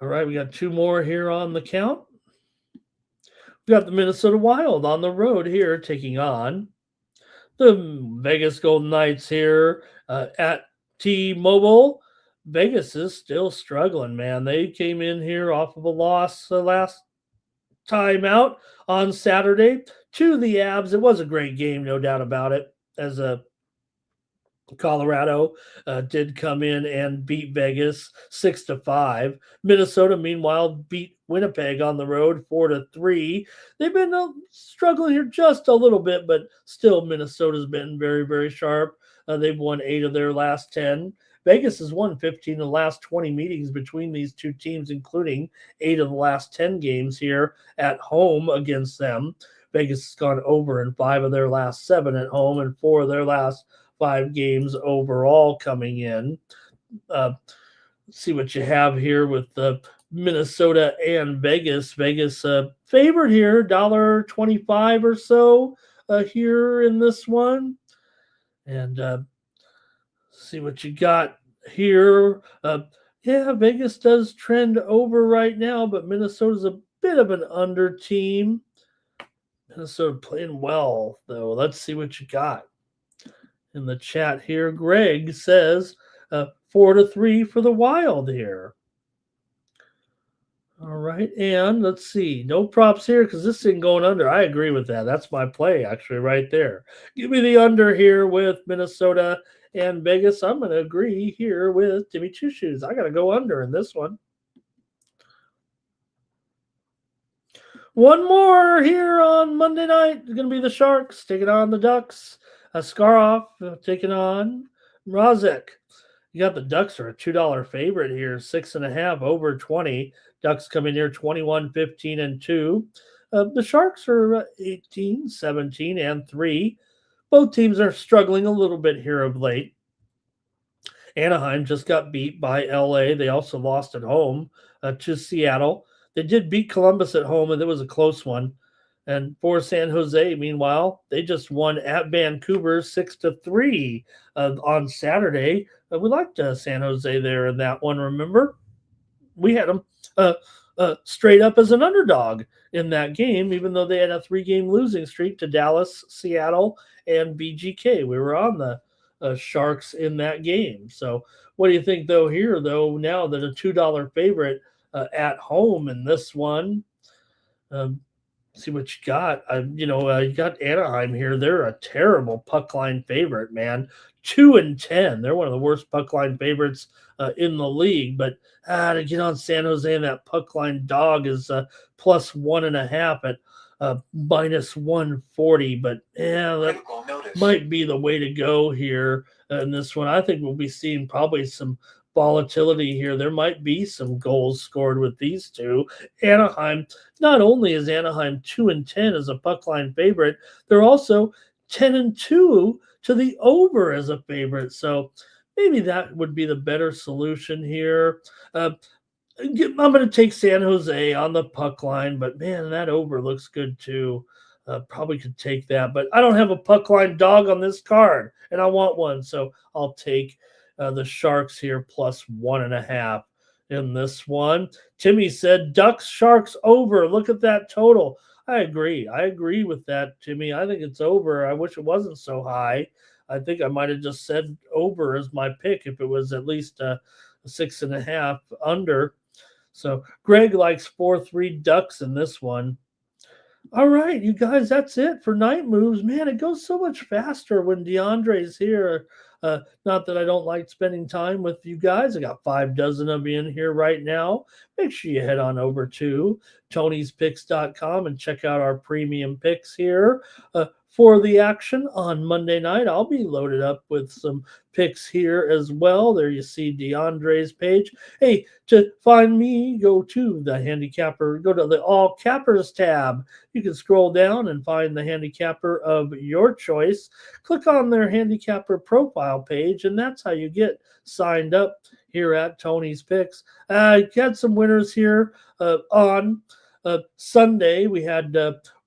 All right, we got 2 more here on the count. We've got the Minnesota Wild on the road here taking on the Vegas Golden Knights here at T-Mobile. Vegas is still struggling, man. They came in here off of a loss last time out on Saturday to the Abs. It was a great game, no doubt about it, as a Colorado did come in and beat Vegas 6-5. Minnesota, meanwhile, beat Winnipeg on the road 4-3. They've been struggling here just a little bit, but still Minnesota's been very, very sharp. They've won 8 of their last 10. Vegas has won 15 of the last 20 meetings between these two teams, including 8 of the last 10 games here at home against them. Vegas has gone over in 5 of their last 7 at home and 4 of their last 5 games overall coming in. Let's see what you have here with the Minnesota and Vegas. Vegas favored here, $1.25 or so here in this one. And see what you got here. Yeah, Vegas does trend over right now, but Minnesota's a bit of an under team. Minnesota playing well, though. Let's see what you got in the chat here. Greg says 4-3 for the Wild here. All right, and let's see. No props here because this thing going under. I agree with that. That's my play, actually, right there. Give me the under here with Minnesota and Vegas. I'm going to agree here with Timmy Choo-Shoes. I got to go under in this one. One more here on Monday night. It's going to be the Sharks taking on the Ducks. Skarov taking on Mrazek. You got the Ducks are a $2 favorite here, 6.5 over 20. Ducks coming here 21-15-2. The Sharks are 18, 17, and 3. Both teams are struggling a little bit here of late. Anaheim just got beat by LA. They also lost at home to Seattle. They did beat Columbus at home, and it was a close one. And for San Jose, meanwhile, they just won at Vancouver 6-3 on Saturday. We liked San Jose there in that one, remember? We had them straight up as an underdog in that game, even though they had a 3-game losing streak to Dallas, Seattle, and BGK. We were on the Sharks in that game. So, what do you think, though, here, though, now that a $2 favorite at home in this one? Um, see what you got. You got Anaheim here. They're a terrible puck line favorite, man. 2-10. They're one of the worst puck line favorites in the league. But to get on San Jose, and that puck line dog is plus 1.5 at minus 140. But yeah, that might be the way to go here in this one. I think we'll be seeing probably some volatility here. There might be some goals scored with these two. Anaheim, not only is Anaheim 2-10 as a puck line favorite, they're also 10-2 to the over as a favorite. So maybe that would be the better solution here. I'm going to take San Jose on the puck line, but man, that over looks good too. Probably could take that, but I don't have a puck line dog on this card, and I want one, so I'll take the Sharks here plus 1.5 in this one. Timmy said Ducks Sharks over. Look at that total. I agree. I agree with that, Timmy. I think it's over. I wish it wasn't so high. I think I might have just said over as my pick if it was at least a 6.5 under. So Greg likes 4-3 Ducks in this one. All right, you guys, that's it for Night Moves. Man, it goes so much faster when DeAndre's here. Not that I don't like spending time with you guys. I got 6 of you in here right now. Make sure you head on over to Tony'sPicks.com and check out our premium picks here. For the action on Monday night, I'll be loaded up with some picks here as well. There you see DeAndre's page. Hey, to find me, go to the handicapper, go to the All Cappers tab. You can scroll down and find the handicapper of your choice. Click on their handicapper profile page, and that's how you get signed up here at Tony's Picks. Got some winners here on Sunday. We had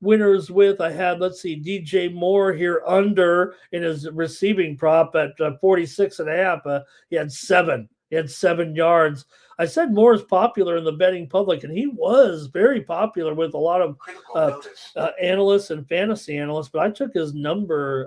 winners with, DJ Moore here under in his receiving prop at 46.5. He had 7. He had 7 yards. I said Moore is popular in the betting public, and he was very popular with a lot of analysts and fantasy analysts. But I took his number.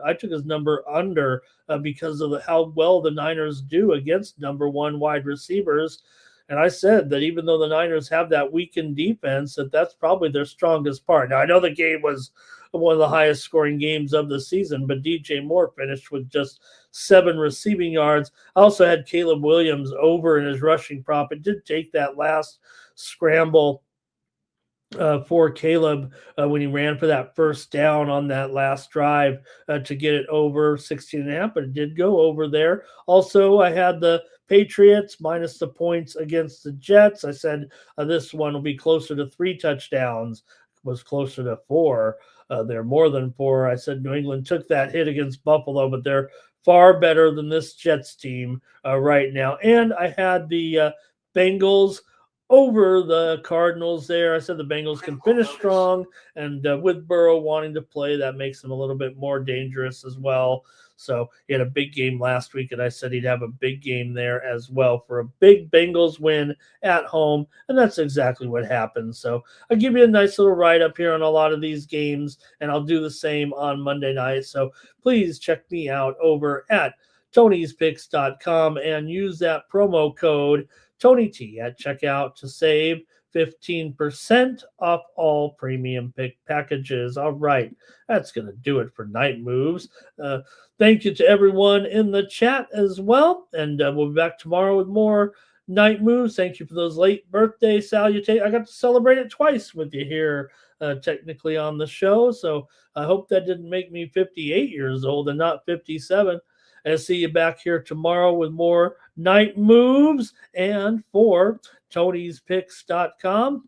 Under because of how well the Niners do against number 1 wide receivers. And I said that even though the Niners have that weakened defense, that's probably their strongest part. Now, I know the game was one of the highest scoring games of the season, but DJ Moore finished with just 7 receiving yards. I also had Caleb Williams over in his rushing prop. It did take that last scramble for Caleb when he ran for that first down on that last drive to get it over 16.5, but it did go over there. Also, I had the Patriots minus the points against the Jets. I said this one will be closer to 3 touchdowns. It was closer to 4. They're more than 4. I said New England took that hit against Buffalo, but they're far better than this Jets team right now. And I had the Bengals over the Cardinals there. I said the Bengals can finish strong, and with Burrow wanting to play, that makes them a little bit more dangerous as well. So he had a big game last week, and I said he'd have a big game there as well for a big Bengals win at home, and that's exactly what happened. So I'll give you a nice little write-up here on a lot of these games, and I'll do the same on Monday night. So please check me out over at Tony'sPicks.com and use that promo code Tony T at checkout to save 15% off all premium pick packages. All right, that's going to do it for Night Moves. Thank you to everyone in the chat as well, and we'll be back tomorrow with more Night Moves. Thank you for those late birthday salutations. I got to celebrate it twice with you here technically on the show, so I hope that didn't make me 58 years old and not 57. And see you back here tomorrow with more Night Moves. And for Tony'sPicks.com,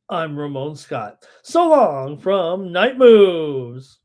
I'm Ramon Scott. So long from Night Moves.